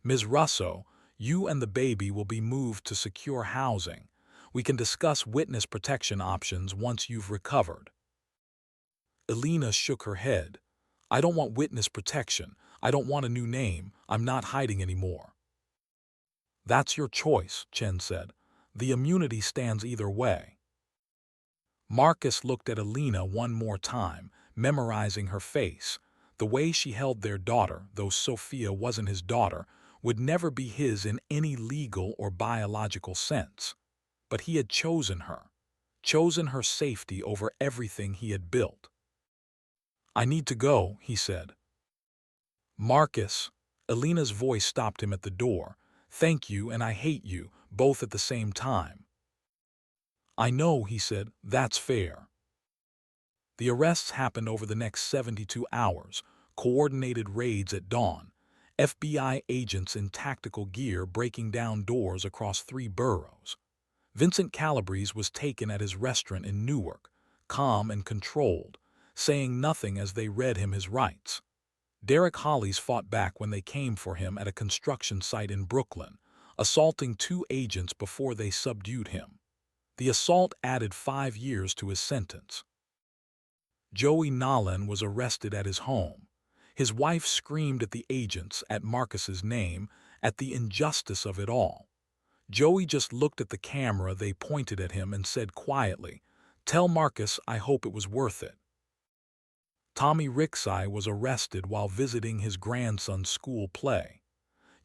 A: Ms. Russo, you and the baby will be moved to secure housing. We can discuss witness protection options once you've recovered." Elena shook her head. "I don't want witness protection. I don't want a new name. I'm not hiding anymore." "That's your choice," Chen said. "The immunity stands either way." Marcus looked at Elena one more time, memorizing her face. The way she held their daughter, though Sophia wasn't his daughter, would never be his in any legal or biological sense. But he had chosen her safety over everything he had built. "I need to go," he said. "Marcus," Elena's voice stopped him at the door. "Thank you and I hate you, both at the same time." "I know," he said. "That's fair." The arrests happened over the next 72 hours, coordinated raids at dawn, FBI agents in tactical gear breaking down doors across 3 boroughs. Vincent Calabrese was taken at his restaurant in Newark, calm and controlled, saying nothing as they read him his rights. Derek Hollies fought back when they came for him at a construction site in Brooklyn, assaulting 2 agents before they subdued him. The assault added 5 years to his sentence. Joey Nolan was arrested at his home. His wife screamed at the agents, at Marcus's name, at the injustice of it all. Joey just looked at the camera they pointed at him and said quietly, "Tell Marcus I hope it was worth it." Tommy Rixey was arrested while visiting his grandson's school play.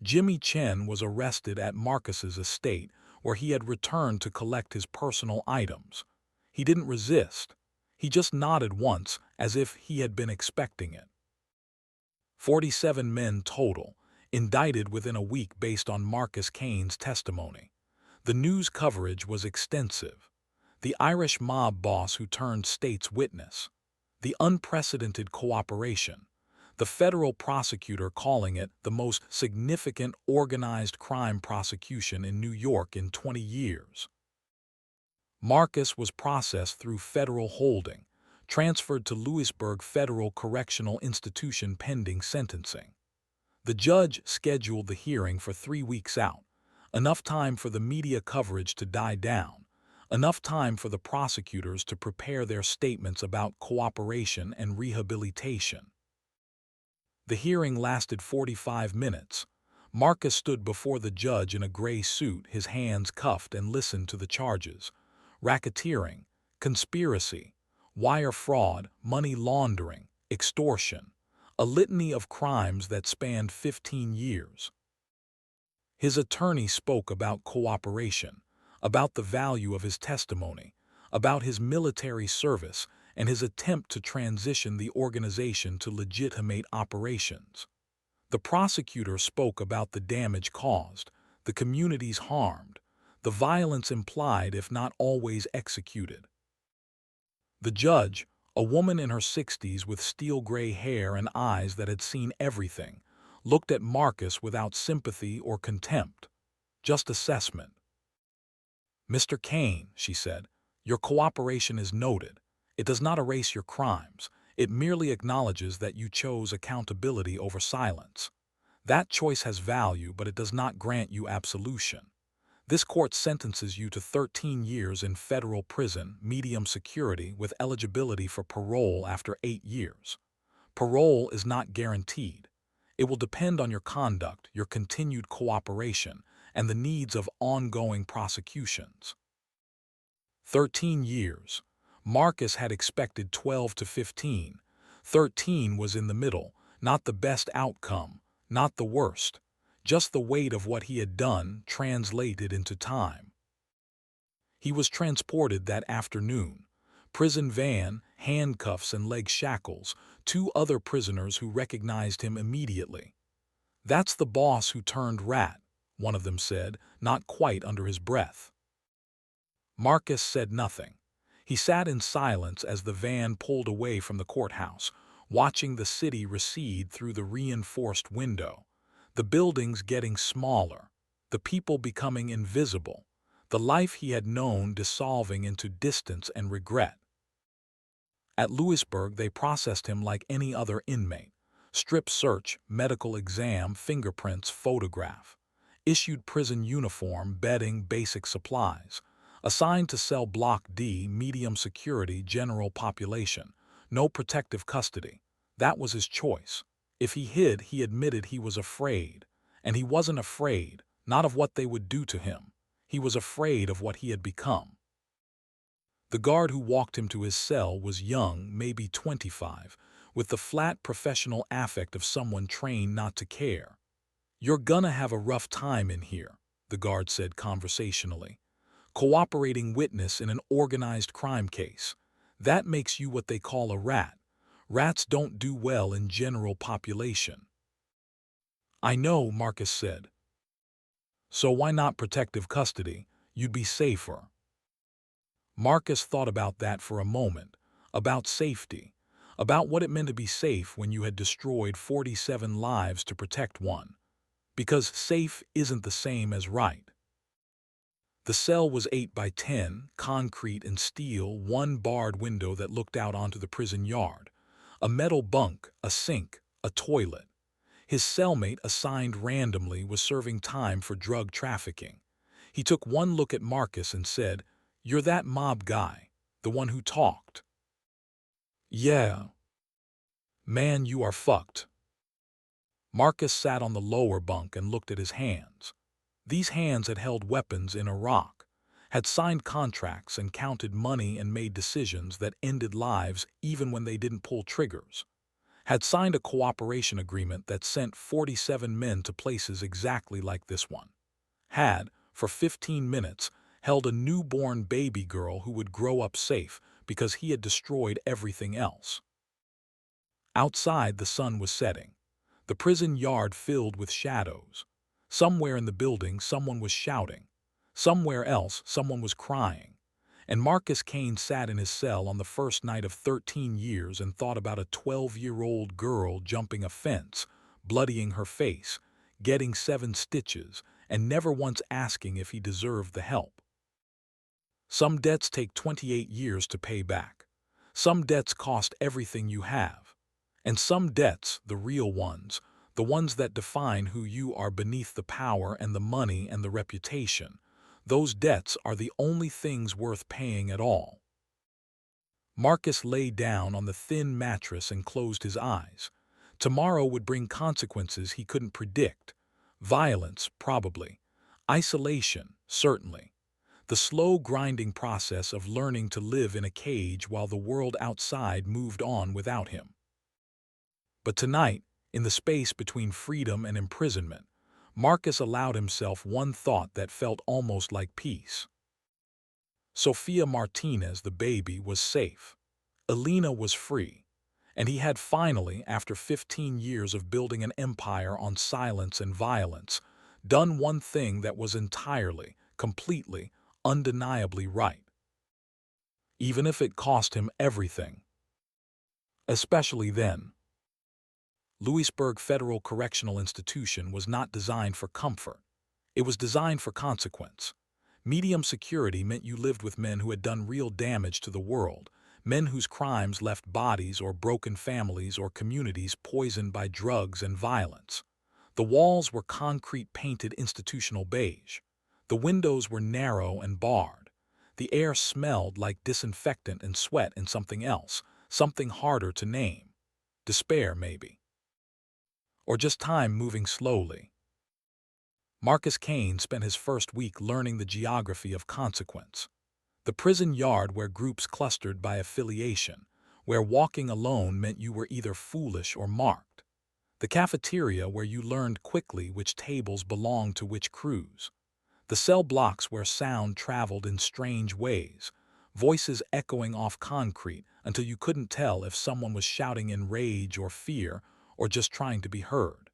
A: Jimmy Chen was arrested at Marcus's estate, where he had returned to collect his personal items. He didn't resist. He just nodded once, as if he had been expecting it. 47 men total, indicted within a week based on Marcus Kane's testimony. The news coverage was extensive. The Irish mob boss who turned state's witness. The unprecedented cooperation. The federal prosecutor calling it the most significant organized crime prosecution in New York in 20 years. Marcus was processed through federal holding, transferred to Lewisburg Federal Correctional Institution pending sentencing. The judge scheduled the hearing for 3 weeks out, enough time for the media coverage to die down, enough time for the prosecutors to prepare their statements about cooperation and rehabilitation. The hearing lasted 45 minutes. Marcus stood before the judge in a gray suit, his hands cuffed, and listened to the charges: racketeering, conspiracy, wire fraud, money laundering, extortion, a litany of crimes that spanned 15 years. His attorney spoke about cooperation, about the value of his testimony, about his military service and his attempt to transition the organization to legitimate operations. The prosecutor spoke about the damage caused, the communities harmed, the violence implied if not always executed. The judge, a woman in her 60s with steel-gray hair and eyes that had seen everything, looked at Marcus without sympathy or contempt, just assessment. "Mr. Kane," she said, "your cooperation is noted. It does not erase your crimes. It merely acknowledges that you chose accountability over silence. That choice has value, but it does not grant you absolution. This court sentences you to 13 years in federal prison, medium security, with eligibility for parole after 8 years. Parole is not guaranteed. It will depend on your conduct, your continued cooperation, and the needs of ongoing prosecutions." 13 years. Marcus had expected 12 to 15. 13 was in the middle, not the best outcome, not the worst. Just the weight of what he had done translated into time. He was transported that afternoon. Prison van, handcuffs and leg shackles, 2 other prisoners who recognized him immediately. "That's the boss who turned rat," one of them said, not quite under his breath. Marcus said nothing. He sat in silence as the van pulled away from the courthouse, watching the city recede through the reinforced window. The buildings getting smaller, the people becoming invisible, the life he had known dissolving into distance and regret. At Lewisburg, they processed him like any other inmate. Strip search, medical exam, fingerprints, photograph. Issued prison uniform, bedding, basic supplies. Assigned to cell block D, medium security, general population. No protective custody. That was his choice. If he hid, he admitted he was afraid. And he wasn't afraid, not of what they would do to him. He was afraid of what he had become. The guard who walked him to his cell was young, maybe 25, with the flat professional affect of someone trained not to care. "You're gonna have a rough time in here," the guard said conversationally. "Cooperating witness in an organized crime case. That makes you what they call a rat. Rats don't do well in general population." "I know," Marcus said. "So why not protective custody? You'd be safer." Marcus thought about that for a moment, about safety, about what it meant to be safe when you had destroyed 47 lives to protect one. Because safe isn't the same as right. The cell was 8 by 10, concrete and steel, one barred window that looked out onto the prison yard, a metal bunk, a sink, a toilet. His cellmate, assigned randomly, was serving time for drug trafficking. He took one look at Marcus and said, "You're that mob guy, the one who talked." "Yeah. Man, you are fucked." Marcus sat on the lower bunk and looked at his hands. These hands had held weapons in Iraq, had signed contracts and counted money and made decisions that ended lives even when they didn't pull triggers, had signed a cooperation agreement that sent 47 men to places exactly like this one, had, for 15 minutes, held a newborn baby girl who would grow up safe because he had destroyed everything else. Outside, the sun was setting, the prison yard filled with shadows. Somewhere in the building, someone was shouting. Somewhere else, someone was crying. And Marcus Kane sat in his cell on the first night of 13 years and thought about a 12-year-old girl jumping a fence, bloodying her face, getting 7 stitches, and never once asking if he deserved the help. Some debts take 28 years to pay back. Some debts cost everything you have. And some debts, the real ones, the ones that define who you are beneath the power and the money and the reputation, those debts are the only things worth paying at all. Marcus lay down on the thin mattress and closed his eyes. Tomorrow would bring consequences he couldn't predict. Violence, probably. Isolation, certainly. The slow grinding process of learning to live in a cage while the world outside moved on without him. But tonight, in the space between freedom and imprisonment, Marcus allowed himself one thought that felt almost like peace. Sophia Martinez, the baby, was safe. Elena was free. And he had finally, after 15 years of building an empire on silence and violence, done one thing that was entirely, completely, undeniably right. Even if it cost him everything. Especially then. Lewisburg Federal Correctional Institution was not designed for comfort. It was designed for consequence. Medium security meant you lived with men who had done real damage to the world, men whose crimes left bodies or broken families or communities poisoned by drugs and violence. The walls were concrete painted institutional beige. The windows were narrow and barred. The air smelled like disinfectant and sweat and something else, something harder to name. Despair, maybe. Or just time moving slowly. Marcus Kane spent his first week learning the geography of consequence. The prison yard where groups clustered by affiliation, where walking alone meant you were either foolish or marked. The cafeteria where you learned quickly which tables belonged to which crews. The cell blocks where sound traveled in strange ways, voices echoing off concrete until you couldn't tell if someone was shouting in rage or fear or just trying to be heard.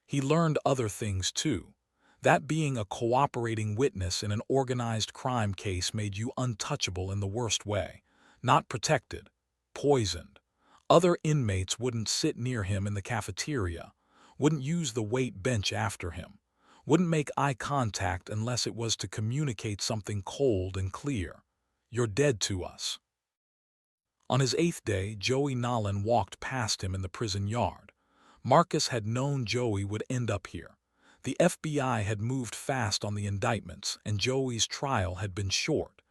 A: He learned other things too. That being a cooperating witness in an organized crime case made you untouchable in the worst way, not protected, poisoned. Other inmates wouldn't sit near him in the cafeteria, wouldn't use the weight bench after him, wouldn't make eye contact unless it was to communicate something cold and clear. You're dead to us. On his 8th day, Joey Nolan walked past him in the prison yard. Marcus had known Joey would end up here. The FBI had moved fast on the indictments, and Joey's trial had been short.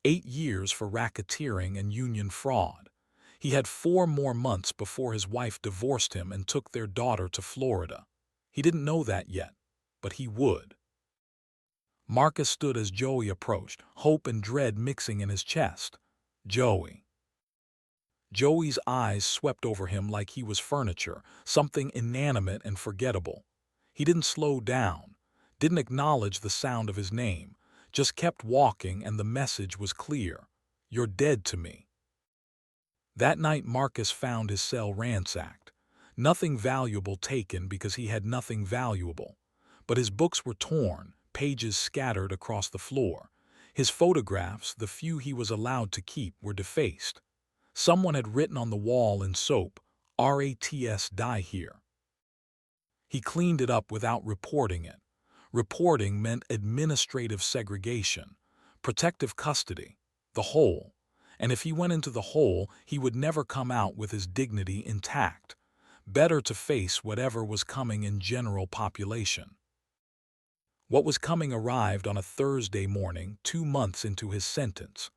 A: 8 years for racketeering and union fraud. He had 4 more months before his wife divorced him and took their daughter to Florida. He didn't know that yet, but he would. Marcus stood as Joey approached, hope and dread mixing in his chest. Joey. Joey's eyes swept over him like he was furniture, something inanimate and forgettable. He didn't slow down, didn't acknowledge the sound of his name, just kept walking, and the message was clear. You're dead to me. That night Marcus found his cell ransacked. Nothing valuable taken because he had nothing valuable. But his books were torn, pages scattered across the floor. His photographs, the few he was allowed to keep, were defaced. Someone had written on the wall in soap, "RATS die here." He cleaned it up without reporting it. Reporting meant administrative segregation, protective custody, the hole. And if he went into the hole, he would never come out with his dignity intact. Better to face whatever was coming in general population. What was coming arrived on a Thursday morning, 2 months into his sentence.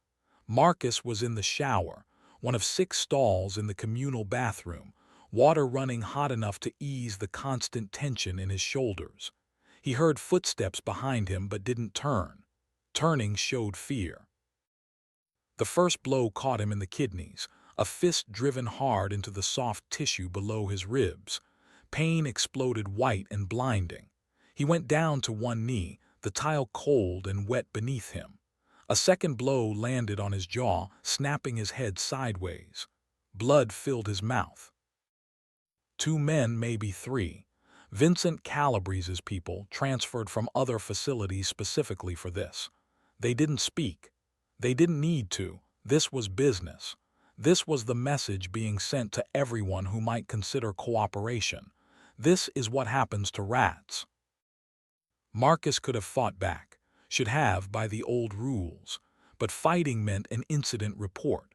A: Marcus was in the shower, one of 6 stalls in the communal bathroom, water running hot enough to ease the constant tension in his shoulders. He heard footsteps behind him but didn't turn. Turning showed fear. The first blow caught him in the kidneys, a fist driven hard into the soft tissue below his ribs. Pain exploded white and blinding. He went down to one knee, the tile cold and wet beneath him. A second blow landed on his jaw, snapping his head sideways. Blood filled his mouth. 2 men, maybe 3. Vincent Calabrese's people transferred from other facilities specifically for this. They didn't speak. They didn't need to. This was business. This was the message being sent to everyone who might consider cooperation. This is what happens to rats. Marcus could have fought back, should have by the old rules, but fighting meant an incident report.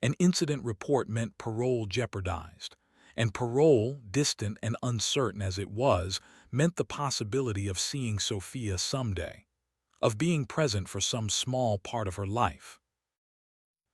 A: An incident report meant parole jeopardized, and parole, distant and uncertain as it was, meant the possibility of seeing Sophia someday, of being present for some small part of her life.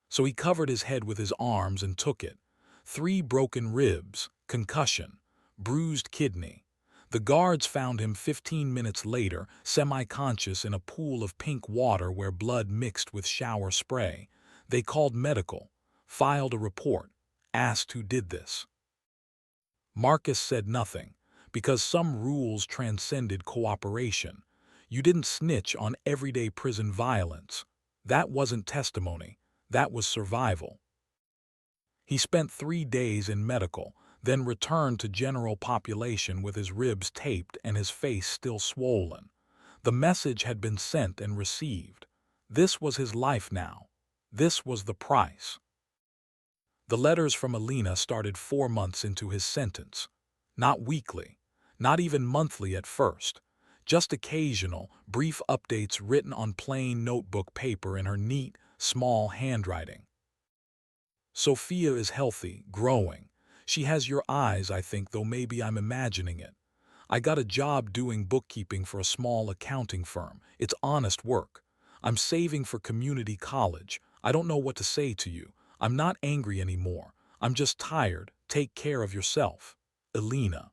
A: So he covered his head with his arms and took it. 3 broken ribs, concussion, bruised kidney. The guards found him 15 minutes later, semi-conscious in a pool of pink water where blood mixed with shower spray. They called medical, filed a report, asked who did this. Marcus said nothing, because some rules transcended cooperation. You didn't snitch on everyday prison violence. That wasn't testimony, that was survival. He spent 3 days in medical, then returned to general population with his ribs taped and his face still swollen. The message had been sent and received. This was his life now. This was the price. The letters from Elena started 4 months into his sentence. Not weekly, not even monthly at first. Just occasional, brief updates written on plain notebook paper in her neat, small handwriting. Sophia is healthy, growing. She has your eyes, I think, though maybe I'm imagining it. I got a job doing bookkeeping for a small accounting firm. It's honest work. I'm saving for community college. I don't know what to say to you. I'm not angry anymore. I'm just tired. Take care of yourself. Elena.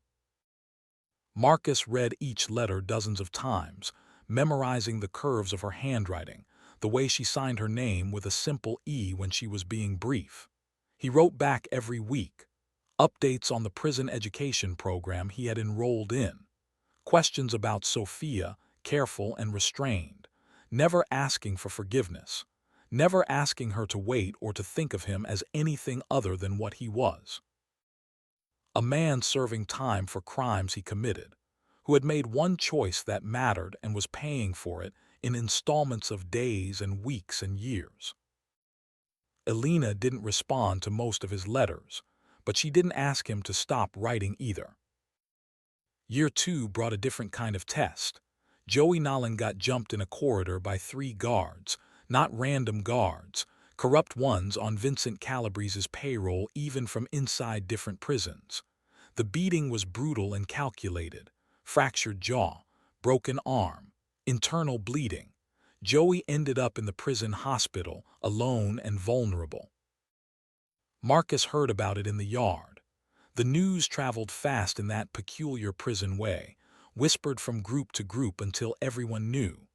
A: Marcus read each letter dozens of times, memorizing the curves of her handwriting, the way she signed her name with a simple E when she was being brief. He wrote back every week. Updates on the prison education program he had enrolled in. Questions about Sophia, careful and restrained. Never asking for forgiveness. Never asking her to wait or to think of him as anything other than what he was. A man serving time for crimes he committed, who had made one choice that mattered and was paying for it in installments of days and weeks and years. Elena didn't respond to most of his letters, but she didn't ask him to stop writing either. Year 2 brought a different kind of test. Joey Nolan got jumped in a corridor by 3 guards, not random guards, corrupt ones on Vincent Calabrese's payroll even from inside different prisons. The beating was brutal and calculated. Fractured jaw, broken arm, internal bleeding. Joey ended up in the prison hospital, alone and vulnerable. Marcus heard about it in the yard. The news traveled fast in that peculiar prison way, whispered from group to group until everyone knew.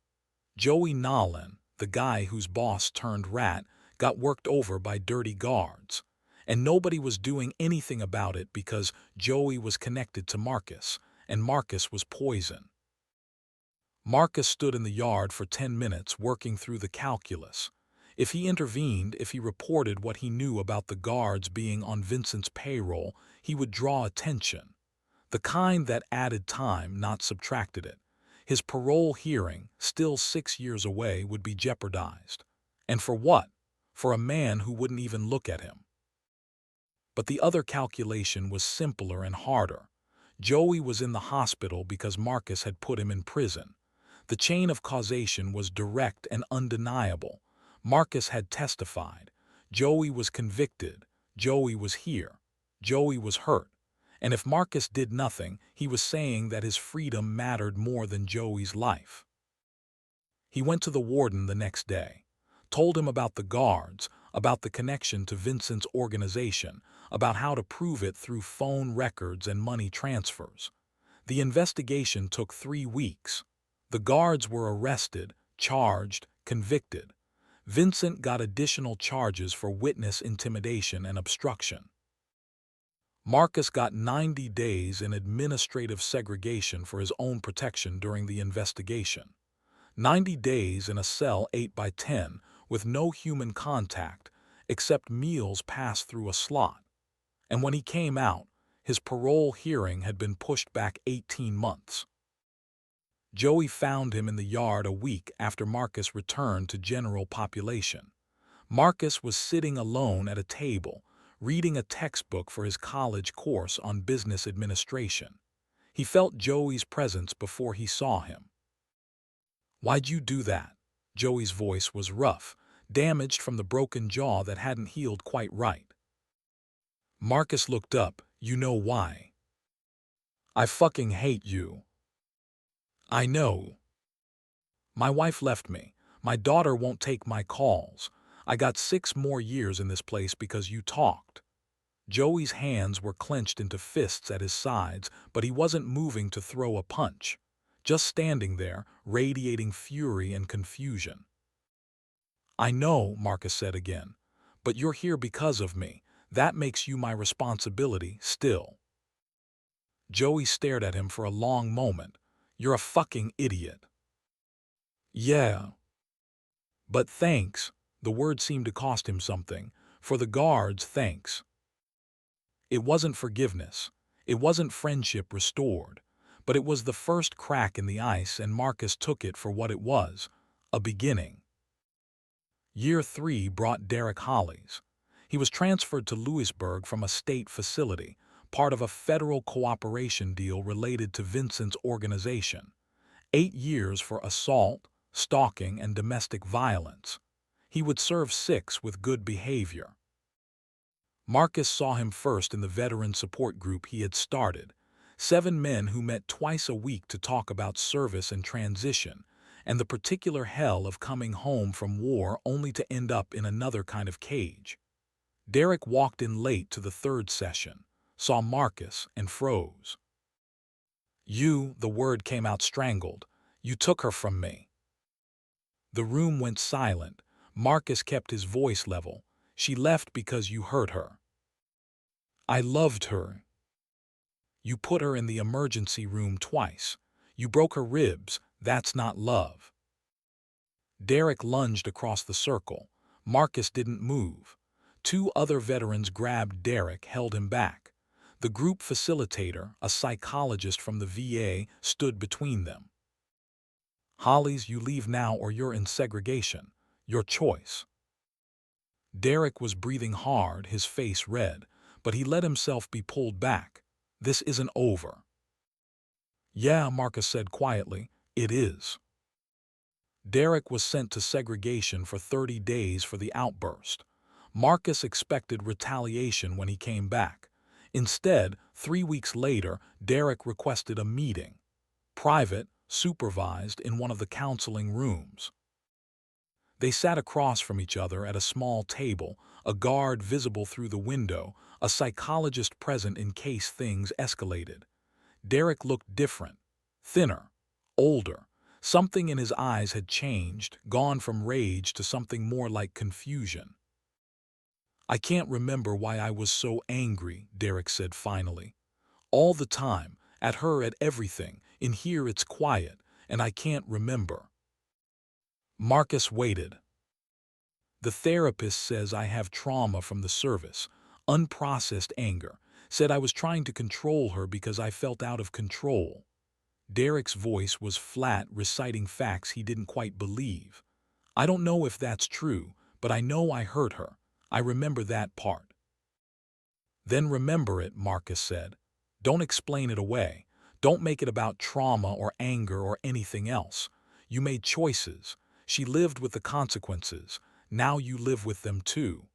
A: Joey Nolan, the guy whose boss turned rat, got worked over by dirty guards. And nobody was doing anything about it because Joey was connected to Marcus, and Marcus was poison. Marcus stood in the yard for 10 minutes working through the calculus. If he intervened, if he reported what he knew about the guards being on Vincent's payroll, he would draw attention. The kind that added time, not subtracted it. His parole hearing, still 6 years away, would be jeopardized. And for what? For a man who wouldn't even look at him. But the other calculation was simpler and harder. Joey was in the hospital because Marcus had put him in prison. The chain of causation was direct and undeniable. Marcus had testified. Joey was convicted. Joey was here. Joey was hurt. And if Marcus did nothing, he was saying that his freedom mattered more than Joey's life. He went to the warden the next day, told him about the guards, about the connection to Vincent's organization, about how to prove it through phone records and money transfers. The investigation took 3 weeks. The guards were arrested, charged, convicted. Vincent got additional charges for witness intimidation and obstruction. Marcus got 90 days in administrative segregation for his own protection during the investigation. 90 days in a cell 8 by 10 with no human contact except meals passed through a slot. And when he came out, his parole hearing had been pushed back 18 months. Joey found him in the yard a week after Marcus returned to general population. Marcus was sitting alone at a table, reading a textbook for his college course on business administration. He felt Joey's presence before he saw him. "Why'd you do that?" Joey's voice was rough, damaged from the broken jaw that hadn't healed quite right. Marcus looked up. "You know why?" "I fucking hate you." "I know. My wife left me. My daughter won't take my calls. I got 6 more years in this place because you talked." Joey's hands were clenched into fists at his sides, but he wasn't moving to throw a punch. Just standing there, radiating fury and confusion. "I know," Marcus said again, "but you're here because of me. That makes you my responsibility, still." Joey stared at him for a long moment. "You're a fucking idiot." "Yeah. But thanks." The word seemed to cost him something. "For the guards, thanks." It wasn't forgiveness. It wasn't friendship restored. But it was the first crack in the ice, and Marcus took it for what it was, a beginning. Year 3 brought Derek Hollies. He was transferred to Lewisburg from a state facility, part of a federal cooperation deal related to Vincent's organization. 8 years for assault, stalking, and domestic violence. He would serve 6 with good behavior. Marcus saw him first in the veteran support group he had started. 7 men who met twice a week to talk about service and transition, and the particular hell of coming home from war only to end up in another kind of cage. Derek walked in late to the 3rd session, saw Marcus, and froze. "You," the word came out strangled, "you took her from me." The room went silent. Marcus kept his voice level. "She left because you hurt her." "I loved her." "You put her in the emergency room twice. You broke her ribs. That's not love." Derek lunged across the circle. Marcus didn't move. 2 other veterans grabbed Derek, held him back. The group facilitator, a psychologist from the VA, stood between them. "Hollies, you leave now or you're in segregation. Your choice." Derek was breathing hard, his face red, but he let himself be pulled back. "This isn't over." "Yeah," Marcus said quietly, "it is." Derek was sent to segregation for 30 days for the outburst. Marcus expected retaliation when he came back. Instead, 3 weeks later, Derek requested a meeting. Private, supervised, in one of the counseling rooms. They sat across from each other at a small table, a guard visible through the window, a psychologist present in case things escalated. Derek looked different, thinner, older. Something in his eyes had changed, gone from rage to something more like confusion. "I can't remember why I was so angry," Derek said finally. "All the time, at her, at everything. In here it's quiet, and I can't remember." Marcus waited. "The therapist says I have trauma from the service, unprocessed anger, said I was trying to control her because I felt out of control." Derek's voice was flat, reciting facts he didn't quite believe. "I don't know if that's true, but I know I hurt her. I remember that part." "Then remember it," Marcus said. "Don't explain it away. Don't make it about trauma or anger or anything else. You made choices. She lived with the consequences. Now you live with them too."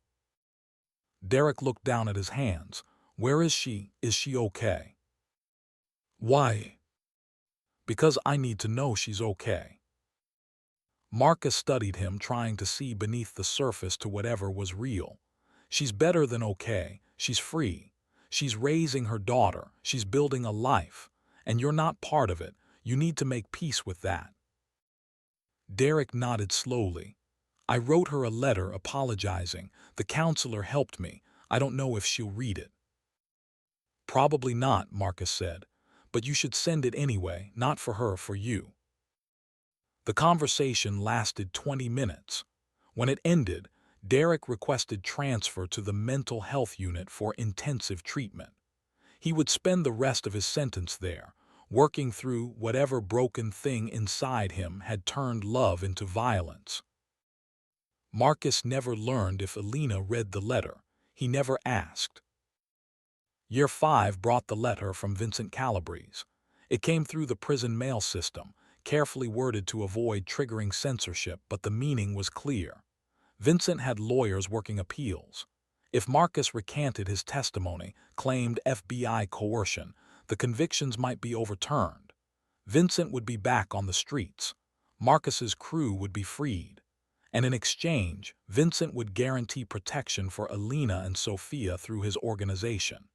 A: Derek looked down at his hands. "Where is she? Is she okay?" "Why?" "Because I need to know she's okay." Marcus studied him, trying to see beneath the surface to whatever was real. "She's better than okay. She's free. She's raising her daughter. She's building a life. And you're not part of it. You need to make peace with that." Derek nodded slowly. "I wrote her a letter apologizing. The counselor helped me. I don't know if she'll read it." "Probably not," Marcus said. "But you should send it anyway, not for her, for you." The conversation lasted 20 minutes. When it ended, Derek requested transfer to the mental health unit for intensive treatment. He would spend the rest of his sentence there, working through whatever broken thing inside him had turned love into violence. Marcus never learned if Elena read the letter. He never asked. Year 5 brought the letter from Vincent Calabrese. It came through the prison mail system, carefully worded to avoid triggering censorship, but the meaning was clear. Vincent had lawyers working appeals. If Marcus recanted his testimony, claimed FBI coercion, the convictions might be overturned. Vincent would be back on the streets. Marcus's crew would be freed. And in exchange, Vincent would guarantee protection for Elena and Sophia through his organization.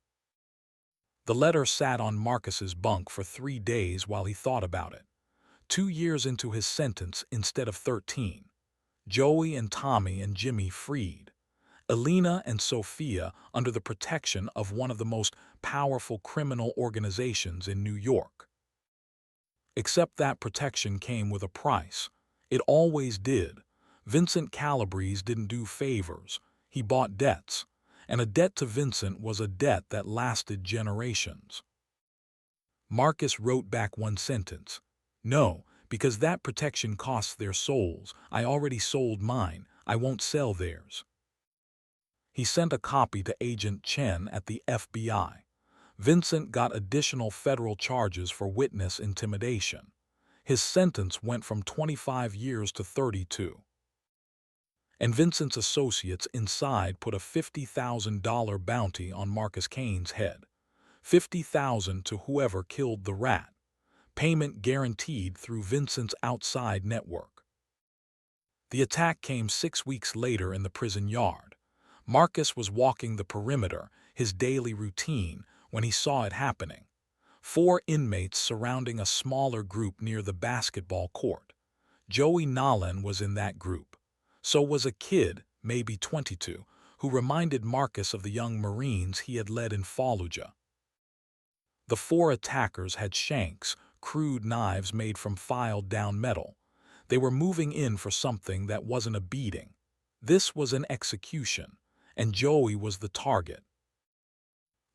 A: The letter sat on Marcus's bunk for 3 days while he thought about it. 2 years into his sentence instead of 13. Joey and Tommy and Jimmy freed. Elena and Sophia under the protection of one of the most powerful criminal organizations in New York. Except that protection came with a price. It always did. Vincent Calabrese didn't do favors. He bought debts. And a debt to Vincent was a debt that lasted generations. Marcus wrote back one sentence. "No, because that protection costs their souls. I already sold mine. I won't sell theirs." He sent a copy to Agent Chen at the FBI. Vincent got additional federal charges for witness intimidation. His sentence went from 25 years to 32. And Vincent's associates inside put a $50,000 bounty on Marcus Kane's head. $50,000 to whoever killed the rat. Payment guaranteed through Vincent's outside network. The attack came 6 weeks later in the prison yard. Marcus was walking the perimeter, his daily routine, when he saw it happening. 4 inmates surrounding a smaller group near the basketball court. Joey Nolan was in that group. So was a kid, maybe 22, who reminded Marcus of the young Marines he had led in Fallujah. The 4 attackers had shanks, crude knives made from filed-down metal. They were moving in for something that wasn't a beating. This was an execution, and Joey was the target.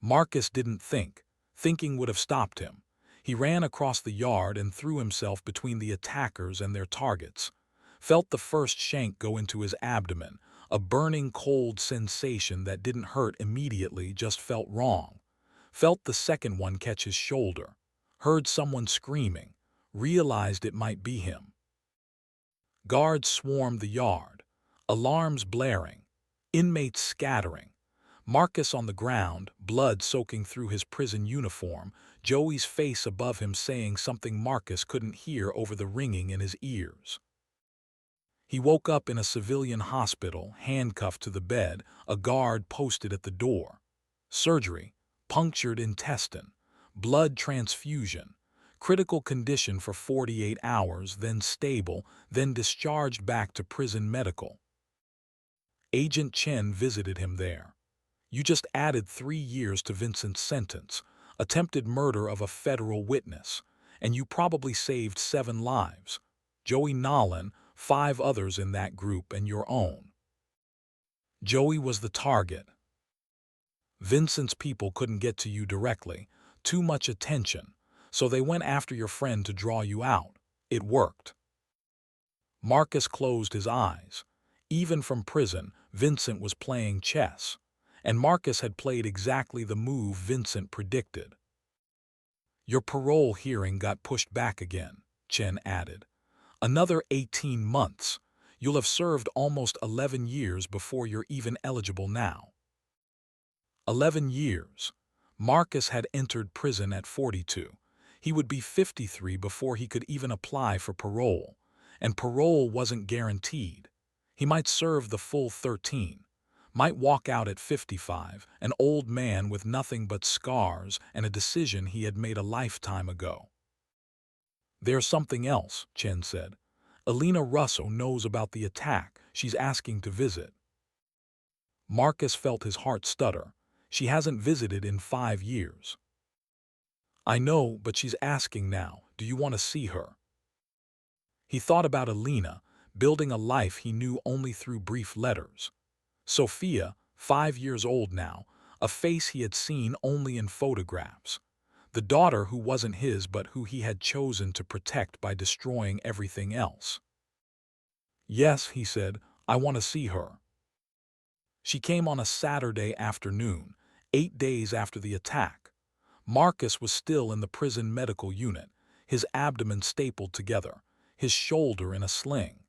A: Marcus didn't think. Thinking would have stopped him. He ran across the yard and threw himself between the attackers and their targets. Felt the first shank go into his abdomen, a burning cold sensation that didn't hurt immediately, just felt wrong. Felt the second one catch his shoulder. Heard someone screaming. Realized it might be him. Guards swarmed the yard. Alarms blaring. Inmates scattering. Marcus on the ground, blood soaking through his prison uniform, Joey's face above him saying something Marcus couldn't hear over the ringing in his ears. He woke up in a civilian hospital, handcuffed to the bed, a guard posted at the door. Surgery, punctured intestine, blood transfusion, critical condition for 48 hours, then stable, then discharged back to prison medical. Agent Chen visited him there. "You just added 3 years to Vincent's sentence, attempted murder of a federal witness, and you probably saved 7 lives. Joey Nolan, 5 others in that group, and your own." Joey was the target. Vincent's people couldn't get to you directly. Too much attention. So they went after your friend to draw you out. It worked." Marcus closed his eyes. Even from prison, Vincent was playing chess, and Marcus had played exactly the move Vincent predicted. "Your parole hearing got pushed back again," Chen added. "Another 18 months. You'll have served almost 11 years before you're even eligible now." 11 years. Marcus had entered prison at 42. He would be 53 before he could even apply for parole, and parole wasn't guaranteed. He might serve the full 13, might walk out at 55, an old man with nothing but scars and a decision he had made a lifetime ago. "There's something else," Chen said. "Elena Russo knows about the attack. She's asking to visit." Marcus felt his heart stutter. "She hasn't visited in 5 years." "I know, but she's asking now. Do you want to see her?" He thought about Elena, building a life he knew only through brief letters. Sophia, 5 years old now, a face he had seen only in photographs. The daughter who wasn't his but who he had chosen to protect by destroying everything else. "Yes," he said, "I want to see her." She came on a Saturday afternoon, 8 days after the attack. Marcus was still in the prison medical unit, his abdomen stapled together, his shoulder in a sling.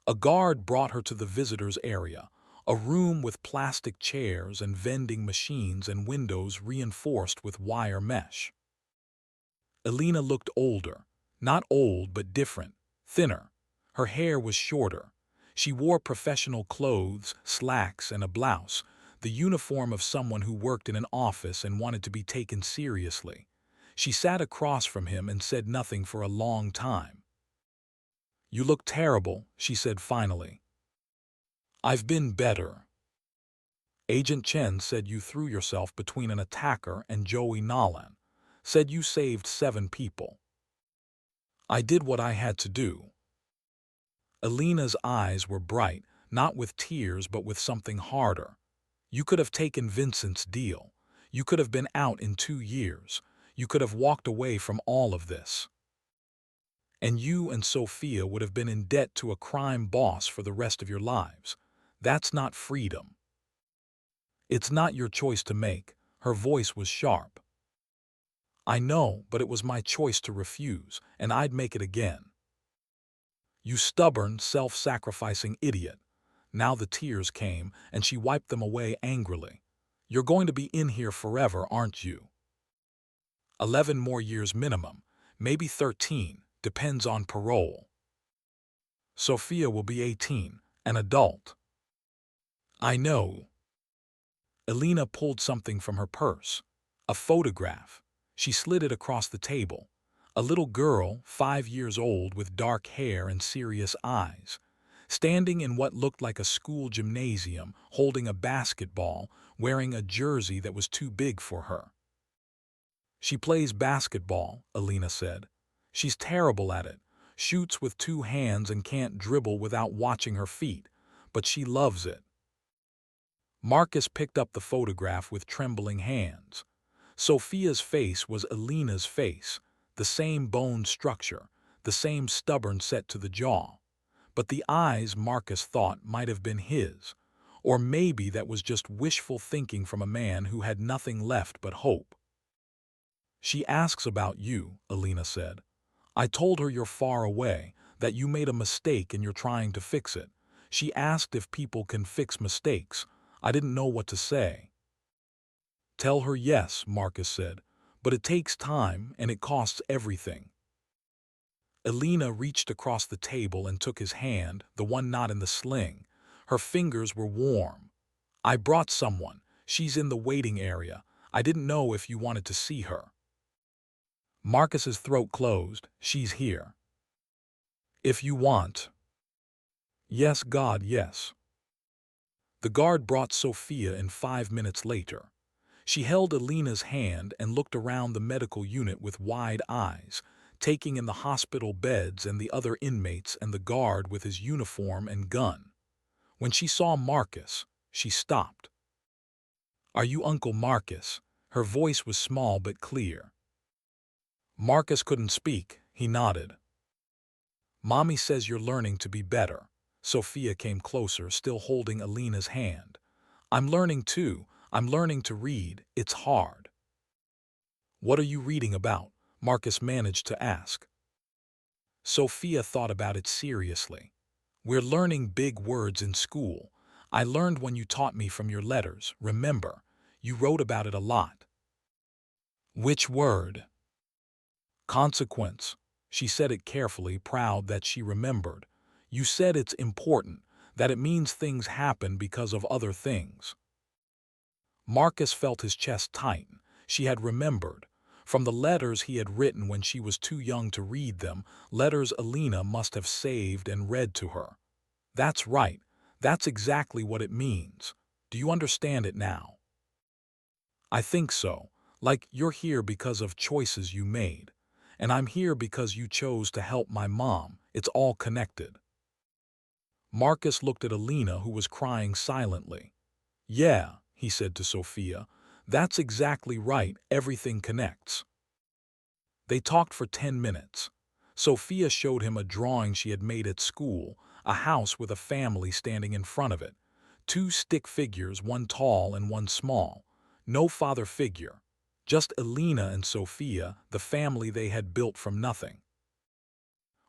A: A guard brought her to the visitors' area, a room with plastic chairs and vending machines and windows reinforced with wire mesh. Elena looked older, not old but different, thinner. Her hair was shorter. She wore professional clothes, slacks, and a blouse, the uniform of someone who worked in an office and wanted to be taken seriously. She sat across from him and said nothing for a long time. "You look terrible," she said finally. "I've been better. Agent Chen said you threw yourself between an attacker and Joey Nolan. Said you saved 7 people. I did what I had to do." Elena's eyes were bright, not with tears but with something harder. "You could have taken Vincent's deal. You could have been out in 2 years. You could have walked away from all of this. And you and Sophia would have been in debt to a crime boss for the rest of your lives. That's not freedom." "It's not your choice to make." Her voice was sharp. "I know, but it was my choice to refuse, and I'd make it again." "You stubborn, self-sacrificing idiot." Now the tears came, and she wiped them away angrily. "You're going to be in here forever, aren't you? 11 more years minimum, maybe 13, depends on parole. Sophia will be 18, an adult." "I know." Elena pulled something from her purse. A photograph. She slid it across the table. A little girl, 5 years old, with dark hair and serious eyes, standing in what looked like a school gymnasium, holding a basketball, wearing a jersey that was too big for her. "She plays basketball," Elena said. "She's terrible at it. Shoots with 2 hands and can't dribble without watching her feet, but she loves it." Marcus picked up the photograph with trembling hands. Sophia's face was Elena's face, the same bone structure, the same stubborn set to the jaw. But the eyes, Marcus thought, might have been his. Or maybe that was just wishful thinking from a man who had nothing left but hope. "She asks about you," Elena said. "I told her you're far away, that you made a mistake and you're trying to fix it. She asked if people can fix mistakes. I didn't know what to say." "Tell her yes," Marcus said, "but it takes time and it costs everything." Elena reached across the table and took his hand, the one not in the sling. Her fingers were warm. "I brought someone. She's in the waiting area. I didn't know if you wanted to see her." Marcus's throat closed. "She's here." "If you want." "Yes, God, yes." The guard brought Sophia in 5 minutes later. She held Elena's hand and looked around the medical unit with wide eyes, taking in the hospital beds and the other inmates and the guard with his uniform and gun. When she saw Marcus, she stopped. "Are you Uncle Marcus?" Her voice was small but clear. Marcus couldn't speak. He nodded. Mommy says you're learning to be better. Sophia came closer, still holding Elena's hand. I'm learning too. I'm learning to read. It's hard. What are you reading about? Marcus managed to ask. Sophia thought about it seriously. We're learning big words in school. I learned when you taught me from your letters, remember? You wrote about it a lot. Which word? Consequence. She said it carefully, proud that she remembered. You said it's important, that it means things happen because of other things. Marcus felt his chest tighten. She had remembered. From the letters he had written when she was too young to read them, letters Elena must have saved and read to her. That's right. That's exactly what it means. Do you understand it now? I think so. Like you're here because of choices you made. And I'm here because you chose to help my mom. It's all connected. Marcus looked at Elena, who was crying silently. Yeah, he said to Sophia, that's exactly right, everything connects. They talked for 10 minutes. Sophia showed him a drawing she had made at school, a house with a family standing in front of it. Two stick figures, one tall and one small. No father figure. Just Elena and Sophia, the family they had built from nothing.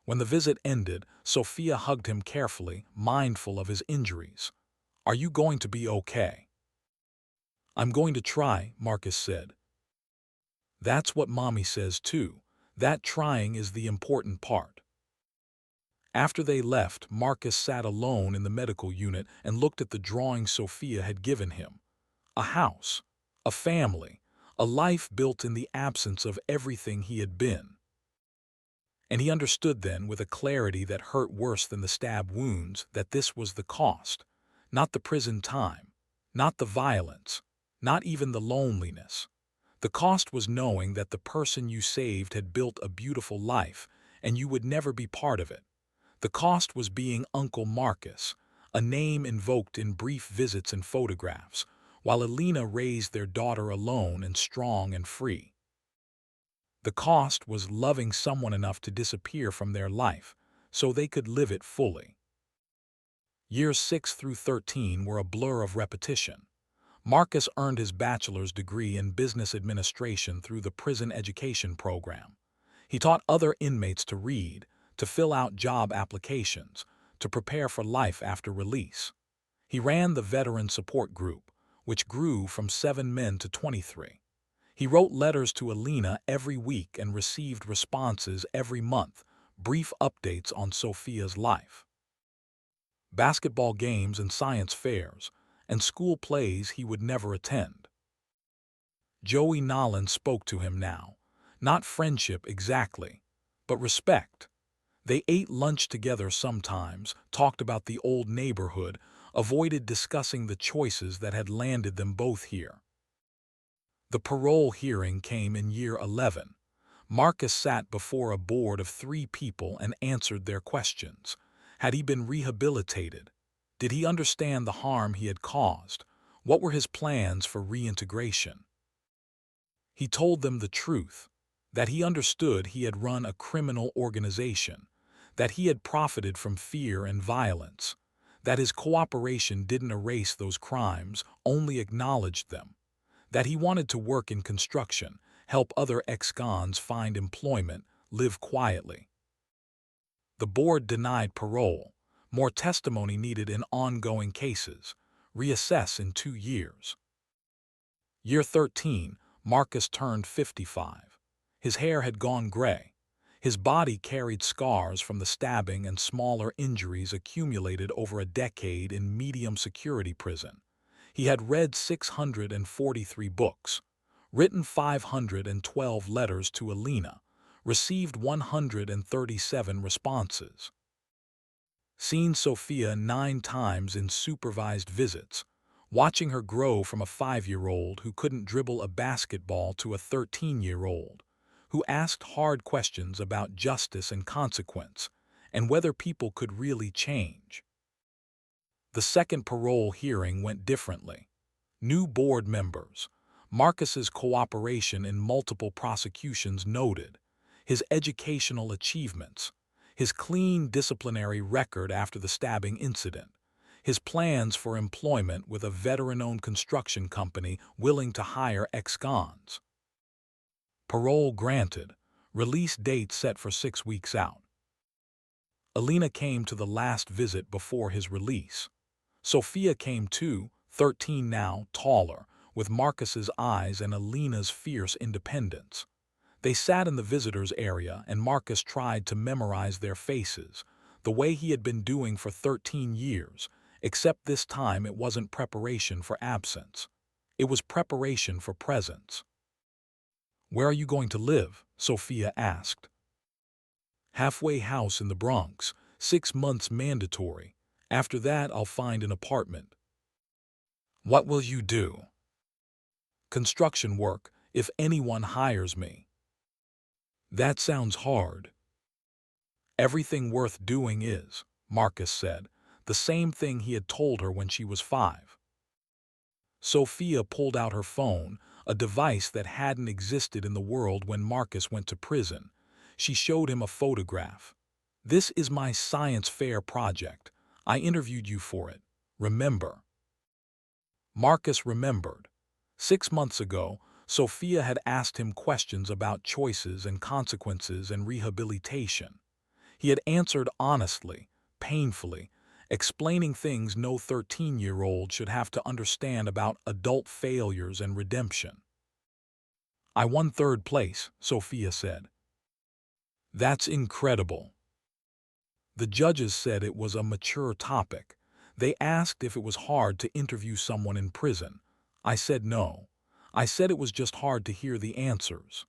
A: When the visit ended, Sophia hugged him carefully, mindful of his injuries. Are you going to be okay? I'm going to try, Marcus said. That's what Mommy says too. That trying is the important part. After they left, Marcus sat alone in the medical unit and looked at the drawing Sophia had given him. A house, a family, a life built in the absence of everything he had been. And he understood then, with a clarity that hurt worse than the stab wounds, that this was the cost. Not the prison time, not the violence, not even the loneliness. The cost was knowing that the person you saved had built a beautiful life, and you would never be part of it. The cost was being Uncle Marcus, a name invoked in brief visits and photographs, while Elena raised their daughter alone and strong and free. The cost was loving someone enough to disappear from their life, so they could live it fully. Years 6 through 13 were a blur of repetition. Marcus earned his bachelor's degree in business administration through the prison education program. He taught other inmates to read, to fill out job applications, to prepare for life after release. He ran the veteran support group, which grew from 7 men to 23. He wrote letters to Elena every week and received responses every month, brief updates on Sophia's life. Basketball games and science fairs, and school plays he would never attend. Joey Nolan spoke to him now. Not friendship exactly, but respect. They ate lunch together sometimes, talked about the old neighborhood, avoided discussing the choices that had landed them both here. The parole hearing came in year 11. Marcus sat before a board of 3 people and answered their questions. Had he been rehabilitated? Did he understand the harm he had caused? What were his plans for reintegration? He told them the truth, that he understood he had run a criminal organization, that he had profited from fear and violence, that his cooperation didn't erase those crimes, only acknowledged them, that he wanted to work in construction, help other ex-cons find employment, live quietly. The board denied parole. More testimony needed in ongoing cases. Reassess in 2 years. Year 13, Marcus turned 55. His hair had gone gray. His body carried scars from the stabbing and smaller injuries accumulated over a decade in medium security prison. He had read 643 books, written 512 letters to Elena, received 137 responses. Seen Sophia 9 times in supervised visits, watching her grow from a 5-year-old who couldn't dribble a basketball to a 13-year-old, who asked hard questions about justice and consequence, and whether people could really change. The second parole hearing went differently. New board members, Marcus's cooperation in multiple prosecutions noted, his educational achievements, his clean disciplinary record after the stabbing incident, his plans for employment with a veteran-owned construction company willing to hire ex-cons. Parole granted, release date set for 6 weeks out. Elena came to the last visit before his release. Sophia came too, 13 now, taller, with Marcus's eyes and Elena's fierce independence. They sat in the visitors' area and Marcus tried to memorize their faces, the way he had been doing for 13 years, except this time it wasn't preparation for absence. It was preparation for presence. "Where are you going to live?" Sophia asked. "Halfway house in the Bronx, 6 months mandatory. After that I'll find an apartment." "What will you do?" "Construction work, if anyone hires me." "That sounds hard." "Everything worth doing is," Marcus said, the same thing he had told her when she was 5. Sophia pulled out her phone, a device that hadn't existed in the world when Marcus went to prison. She showed him a photograph. "This is my science fair project. I interviewed you for it. Remember?" Marcus remembered. 6 months ago, Sophia had asked him questions about choices and consequences and rehabilitation. He had answered honestly, painfully, explaining things no 13-year-old should have to understand about adult failures and redemption. "I won 3rd place," Sophia said. "That's incredible." The judges said it was a mature topic. They asked if it was hard to interview someone in prison. I said no. I said it was just hard to hear the answers.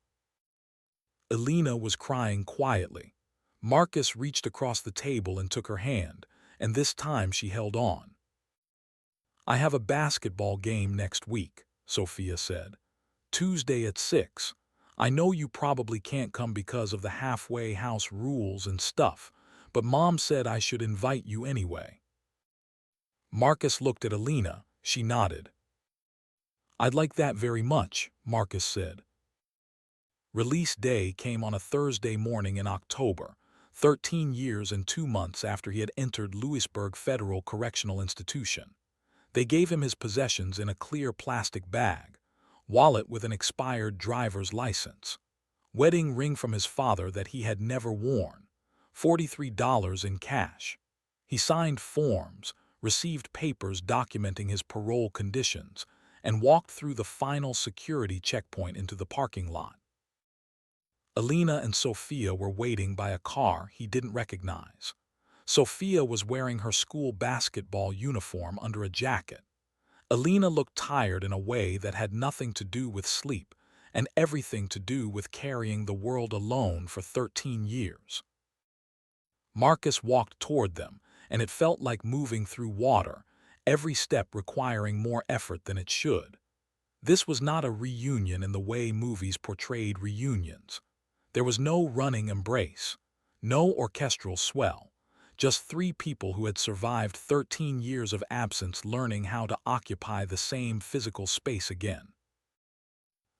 A: Elena was crying quietly. Marcus reached across the table and took her hand, and this time she held on. "I have a basketball game next week," Sophia said. "Tuesday at 6. I know you probably can't come because of the halfway house rules and stuff, but Mom said I should invite you anyway." Marcus looked at Elena. She nodded. "I'd like that very much," Marcus said. Release day came on a Thursday morning in October, 13 years and 2 months after he had entered Lewisburg Federal Correctional Institution. They gave him his possessions in a clear plastic bag, wallet with an expired driver's license, wedding ring from his father that he had never worn, $43 in cash. He signed forms, received papers documenting his parole conditions, and walked through the final security checkpoint into the parking lot. Elena and Sophia were waiting by a car he didn't recognize. Sophia was wearing her school basketball uniform under a jacket. Elena looked tired in a way that had nothing to do with sleep and everything to do with carrying the world alone for 13 years. Marcus walked toward them, and it felt like moving through water, every step requiring more effort than it should. This was not a reunion in the way movies portrayed reunions. There was no running embrace, no orchestral swell, just 3 people who had survived 13 years of absence learning how to occupy the same physical space again.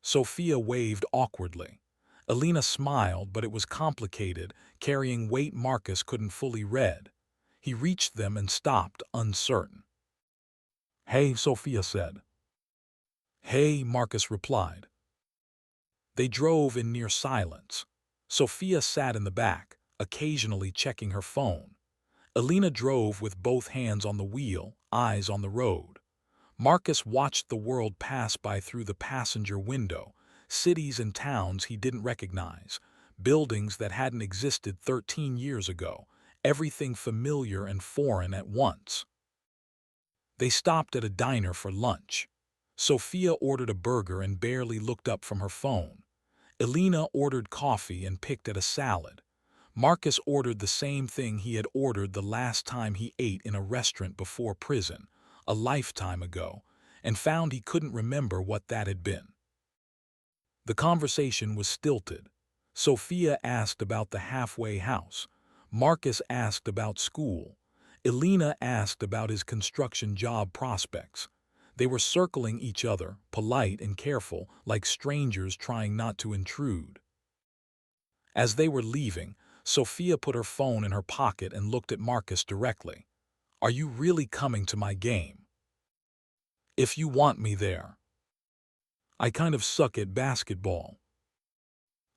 A: Sophia waved awkwardly. Elena smiled, but it was complicated, carrying weight Marcus couldn't fully read. He reached them and stopped, uncertain. "Hey," Sophia said. "Hey," Marcus replied. They drove in near silence. Sophia sat in the back, occasionally checking her phone. Elena drove with both hands on the wheel, eyes on the road. Marcus watched the world pass by through the passenger window, cities and towns he didn't recognize, buildings that hadn't existed 13 years ago, everything familiar and foreign at once. They stopped at a diner for lunch. Sophia ordered a burger and barely looked up from her phone. Elena ordered coffee and picked at a salad. Marcus ordered the same thing he had ordered the last time he ate in a restaurant before prison, a lifetime ago, and found he couldn't remember what that had been. The conversation was stilted. Sophia asked about the halfway house. Marcus asked about school. Elena asked about his construction job prospects. They were circling each other, polite and careful, like strangers trying not to intrude. As they were leaving, Sophia put her phone in her pocket and looked at Marcus directly. "Are you really coming to my game? If you want me there. I kind of suck at basketball.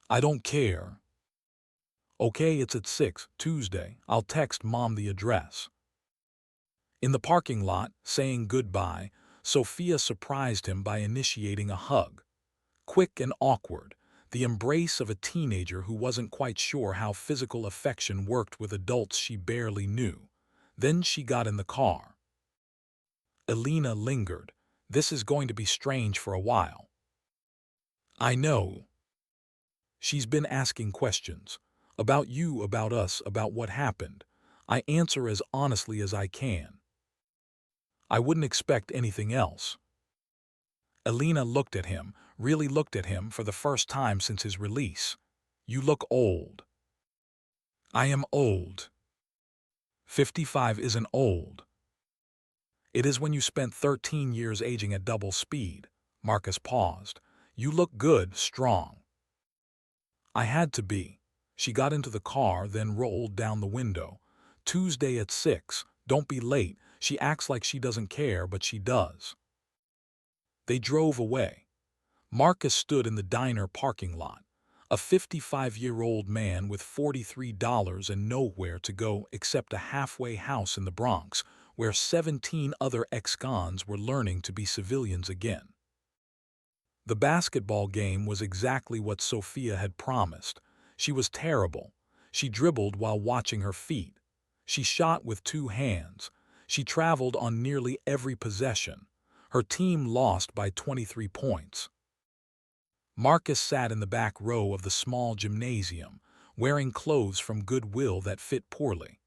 A: I don't care. Okay, it's at 6, Tuesday. I'll text Mom the address." In the parking lot, saying goodbye, Sophia surprised him by initiating a hug. Quick and awkward, the embrace of a teenager who wasn't quite sure how physical affection worked with adults she barely knew. Then she got in the car. Elena lingered. "This is going to be strange for a while." "I know. She's been asking questions. About you, about us, about what happened. I answer as honestly as I can. I wouldn't expect anything else." Elena looked at him, really looked at him for the first time since his release. "You look old." "I am old." 55 isn't old. It is when you spent 13 years aging at double speed. Marcus paused. "You look good, strong." "I had to be." She got into the car, then rolled down the window. "Tuesday at 6, don't be late." She acts like she doesn't care, but she does. They drove away. Marcus stood in the diner parking lot. A 55-year-old man with $43 and nowhere to go except a halfway house in the Bronx, where 17 other ex-cons were learning to be civilians again. The basketball game was exactly what Sophia had promised. She was terrible. She dribbled while watching her feet. She shot with 2 hands. She traveled on nearly every possession. Her team lost by 23 points. Marcus sat in the back row of the small gymnasium, wearing clothes from Goodwill that fit poorly.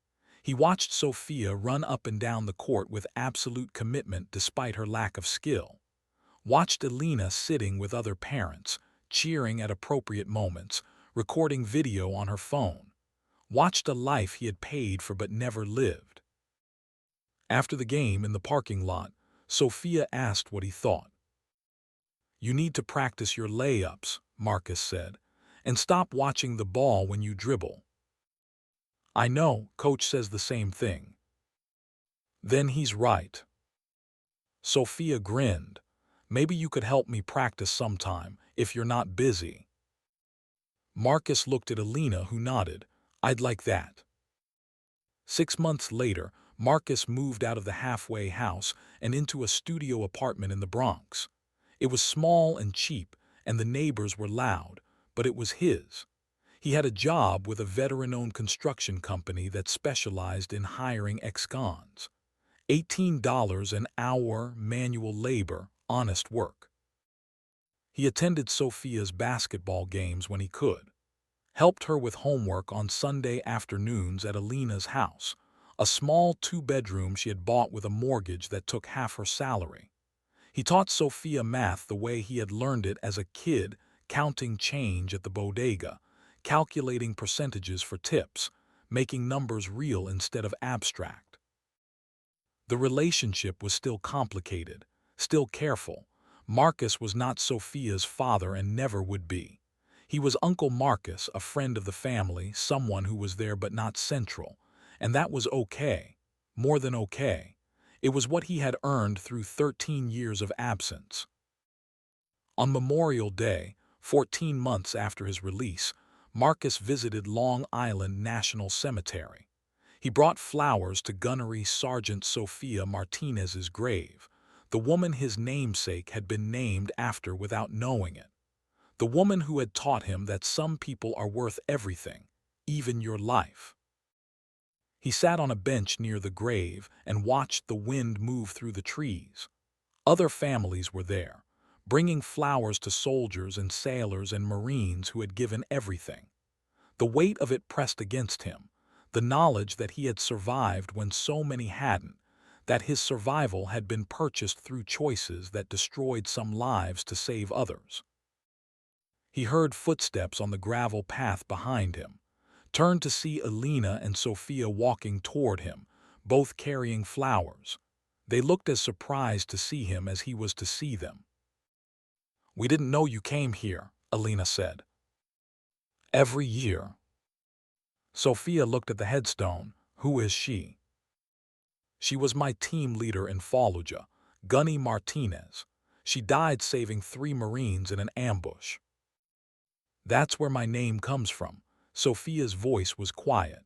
A: He watched Sophia run up and down the court with absolute commitment despite her lack of skill. Watched Elena sitting with other parents, cheering at appropriate moments, recording video on her phone. Watched a life he had paid for but never lived. After the game in the parking lot, Sophia asked what he thought. "You need to practice your layups," Marcus said, "and stop watching the ball when you dribble." "I know, coach says the same thing." "Then he's right." Sophia grinned. "Maybe you could help me practice sometime, if you're not busy." Marcus looked at Elena, who nodded. "I'd like that." 6 months later, Marcus moved out of the halfway house and into a studio apartment in the Bronx. It was small and cheap, and the neighbors were loud, but it was his. He had a job with a veteran-owned construction company that specialized in hiring ex-cons. $18 an hour, manual labor, honest work. He attended Sophia's basketball games when he could. Helped her with homework on Sunday afternoons at Elena's house, a small 2-bedroom she had bought with a mortgage that took half her salary. He taught Sophia math the way he had learned it as a kid, counting change at the bodega, calculating percentages for tips, making numbers real instead of abstract. The relationship was still complicated, still careful. Marcus was not Sophia's father and never would be. He was Uncle Marcus, a friend of the family, someone who was there but not central, and that was okay, more than okay. It was what he had earned through 13 years of absence. On Memorial Day, 14 months after his release, Marcus visited Long Island National Cemetery. He brought flowers to Gunnery Sergeant Sophia Martinez's grave, the woman his namesake had been named after without knowing it. The woman who had taught him that some people are worth everything, even your life. He sat on a bench near the grave and watched the wind move through the trees. Other families were there, bringing flowers to soldiers and sailors and Marines who had given everything. The weight of it pressed against him, the knowledge that he had survived when so many hadn't, that his survival had been purchased through choices that destroyed some lives to save others. He heard footsteps on the gravel path behind him, turned to see Elena and Sophia walking toward him, both carrying flowers. They looked as surprised to see him as he was to see them. "We didn't know you came here," Elena said. Every year. Sophia looked at the headstone. Who is she? She was my team leader in Fallujah, Gunny Martinez. She died saving 3 Marines in an ambush. That's where my name comes from. Sophia's voice was quiet.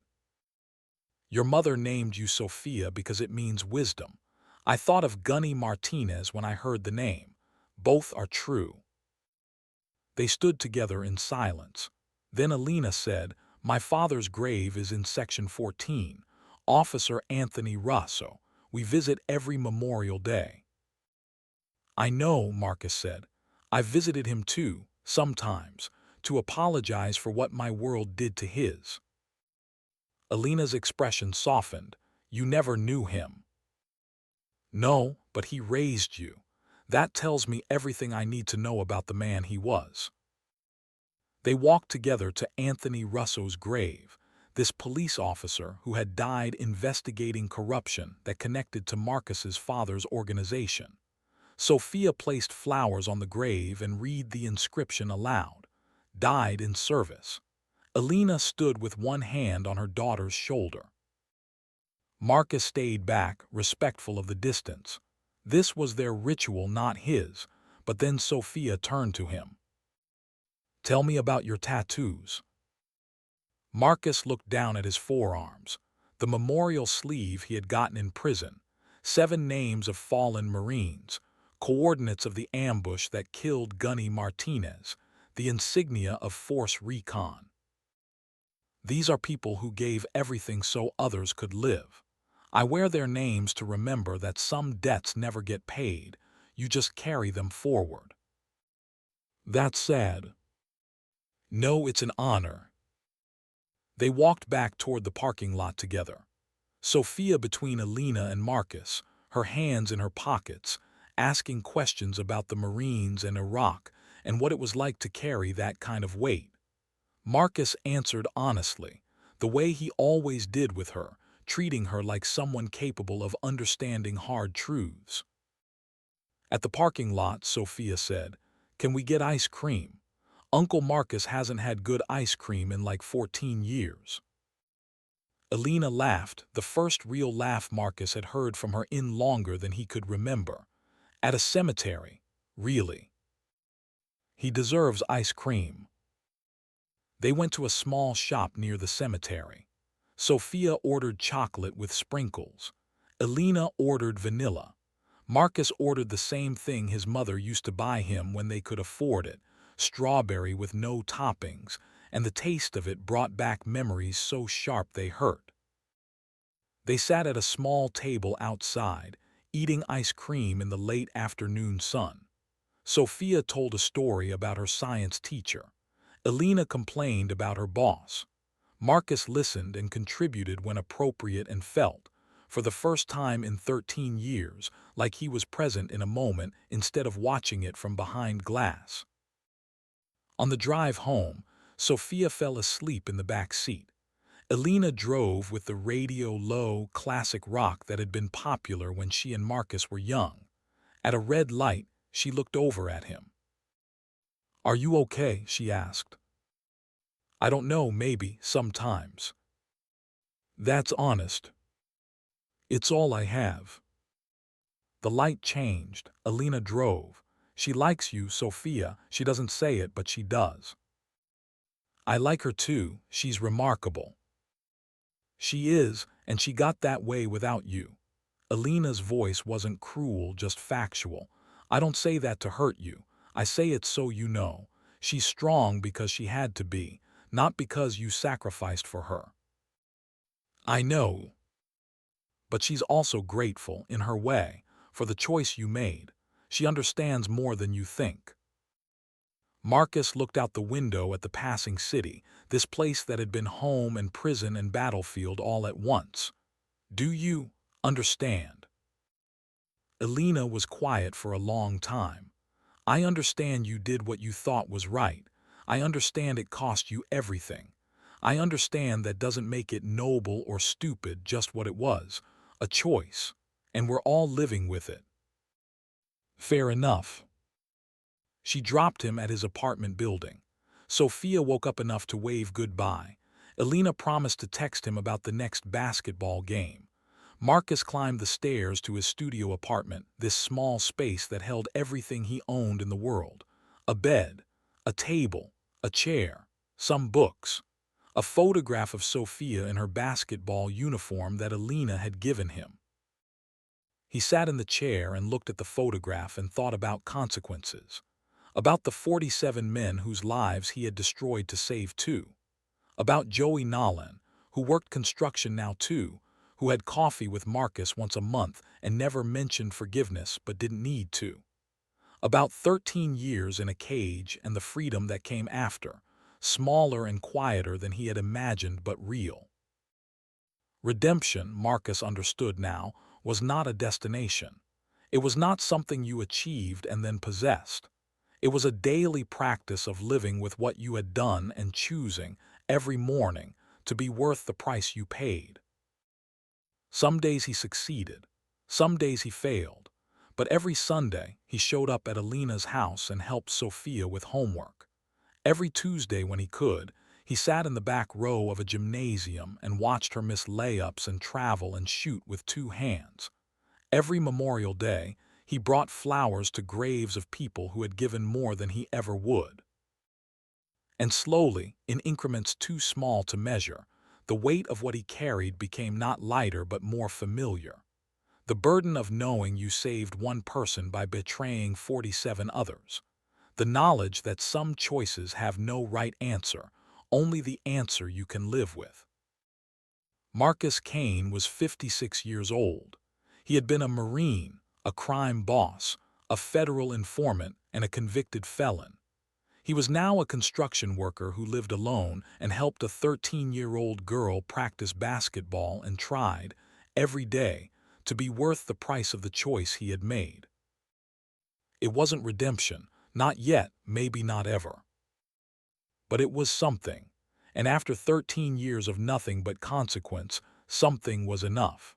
A: Your mother named you Sophia because it means wisdom. I thought of Gunny Martinez when I heard the name. Both are true. They stood together in silence. Then Elena said, my father's grave is in Section 14. Officer Anthony Russo. We visit every Memorial Day. I know, Marcus said. I've visited him too, sometimes, to apologize for what my world did to his. Elena's expression softened. You never knew him. No, but he raised you. That tells me everything I need to know about the man he was. They walked together to Anthony Russo's grave, this police officer who had died investigating corruption that connected to Marcus's father's organization. Sophia placed flowers on the grave and read the inscription aloud. Died in service. Elena stood with one hand on her daughter's shoulder. Marcus stayed back, respectful of the distance. This was their ritual, not his, but then Sophia turned to him. Tell me about your tattoos. Marcus looked down at his forearms, the memorial sleeve he had gotten in prison, 7 names of fallen Marines, coordinates of the ambush that killed Gunny Martinez, the insignia of Force Recon. These are people who gave everything so others could live. I wear their names to remember that some debts never get paid, you just carry them forward. That's sad. No, it's an honor. They walked back toward the parking lot together. Sophia between Elena and Marcus, her hands in her pockets, asking questions about the Marines and Iraq and what it was like to carry that kind of weight. Marcus answered honestly, the way he always did with her, treating her like someone capable of understanding hard truths. At the parking lot, Sophia said, "Can we get ice cream? Uncle Marcus hasn't had good ice cream in like 14 years. Elena laughed, the first real laugh Marcus had heard from her in longer than he could remember. At a cemetery, really. He deserves ice cream. They went to a small shop near the cemetery. Sophia ordered chocolate with sprinkles. Elena ordered vanilla. Marcus ordered the same thing his mother used to buy him when they could afford it, strawberry with no toppings, and the taste of it brought back memories so sharp they hurt. They sat at a small table outside, eating ice cream in the late afternoon sun. Sophia told a story about her science teacher. Elena complained about her boss. Marcus listened and contributed when appropriate and felt, for the first time in 13 years, like he was present in a moment instead of watching it from behind glass. On the drive home, Sophia fell asleep in the back seat. Elena drove with the radio low, classic rock that had been popular when she and Marcus were young. At a red light, she looked over at him. "Are you okay?" she asked. "I don't know, maybe, sometimes." "That's honest. It's all I have." The light changed. Elena drove. "She likes you, Sophia. She doesn't say it, but she does." "I like her too. She's remarkable." "She is, and she got that way without you." Elena's voice wasn't cruel, just factual. "I don't say that to hurt you. I say it so you know. She's strong because she had to be, not because you sacrificed for her." "I know. But she's also grateful, in her way, for the choice you made. She understands more than you think." Marcus looked out the window at the passing city, this place that had been home and prison and battlefield all at once. "Do you understand?" Elena was quiet for a long time. "I understand you did what you thought was right. I understand it cost you everything. I understand that doesn't make it noble or stupid, just what it was, a choice, and we're all living with it." "Fair enough." She dropped him at his apartment building. Sophia woke up enough to wave goodbye. Elena promised to text him about the next basketball game. Marcus climbed the stairs to his studio apartment, this small space that held everything he owned in the world. A bed, a table, a chair, some books, a photograph of Sophia in her basketball uniform that Elena had given him. He sat in the chair and looked at the photograph and thought about consequences. About the 47 men whose lives he had destroyed to save two. About Joey Nolan, who worked construction now too, who had coffee with Marcus once a month and never mentioned forgiveness but didn't need to. About 13 years in a cage and the freedom that came after, smaller and quieter than he had imagined but real. Redemption, Marcus understood now, was not a destination. It was not something you achieved and then possessed. It was a daily practice of living with what you had done and choosing, every morning, to be worth the price you paid. Some days he succeeded, some days he failed, but every Sunday he showed up at Elena's house and helped Sophia with homework. Every Tuesday when he could, he sat in the back row of a gymnasium and watched her miss layups and travel and shoot with two hands. Every Memorial Day, he brought flowers to graves of people who had given more than he ever would. And slowly, in increments too small to measure, the weight of what he carried became not lighter but more familiar. The burden of knowing you saved one person by betraying 47 others. The knowledge that some choices have no right answer, only the answer you can live with. Marcus Kane was 56 years old. He had been a Marine, a crime boss, a federal informant, and a convicted felon. He was now a construction worker who lived alone and helped a 13-year-old girl practice basketball and tried, every day, to be worth the price of the choice he had made. It wasn't redemption, not yet, maybe not ever. But it was something, and after 13 years of nothing but consequence, something was enough.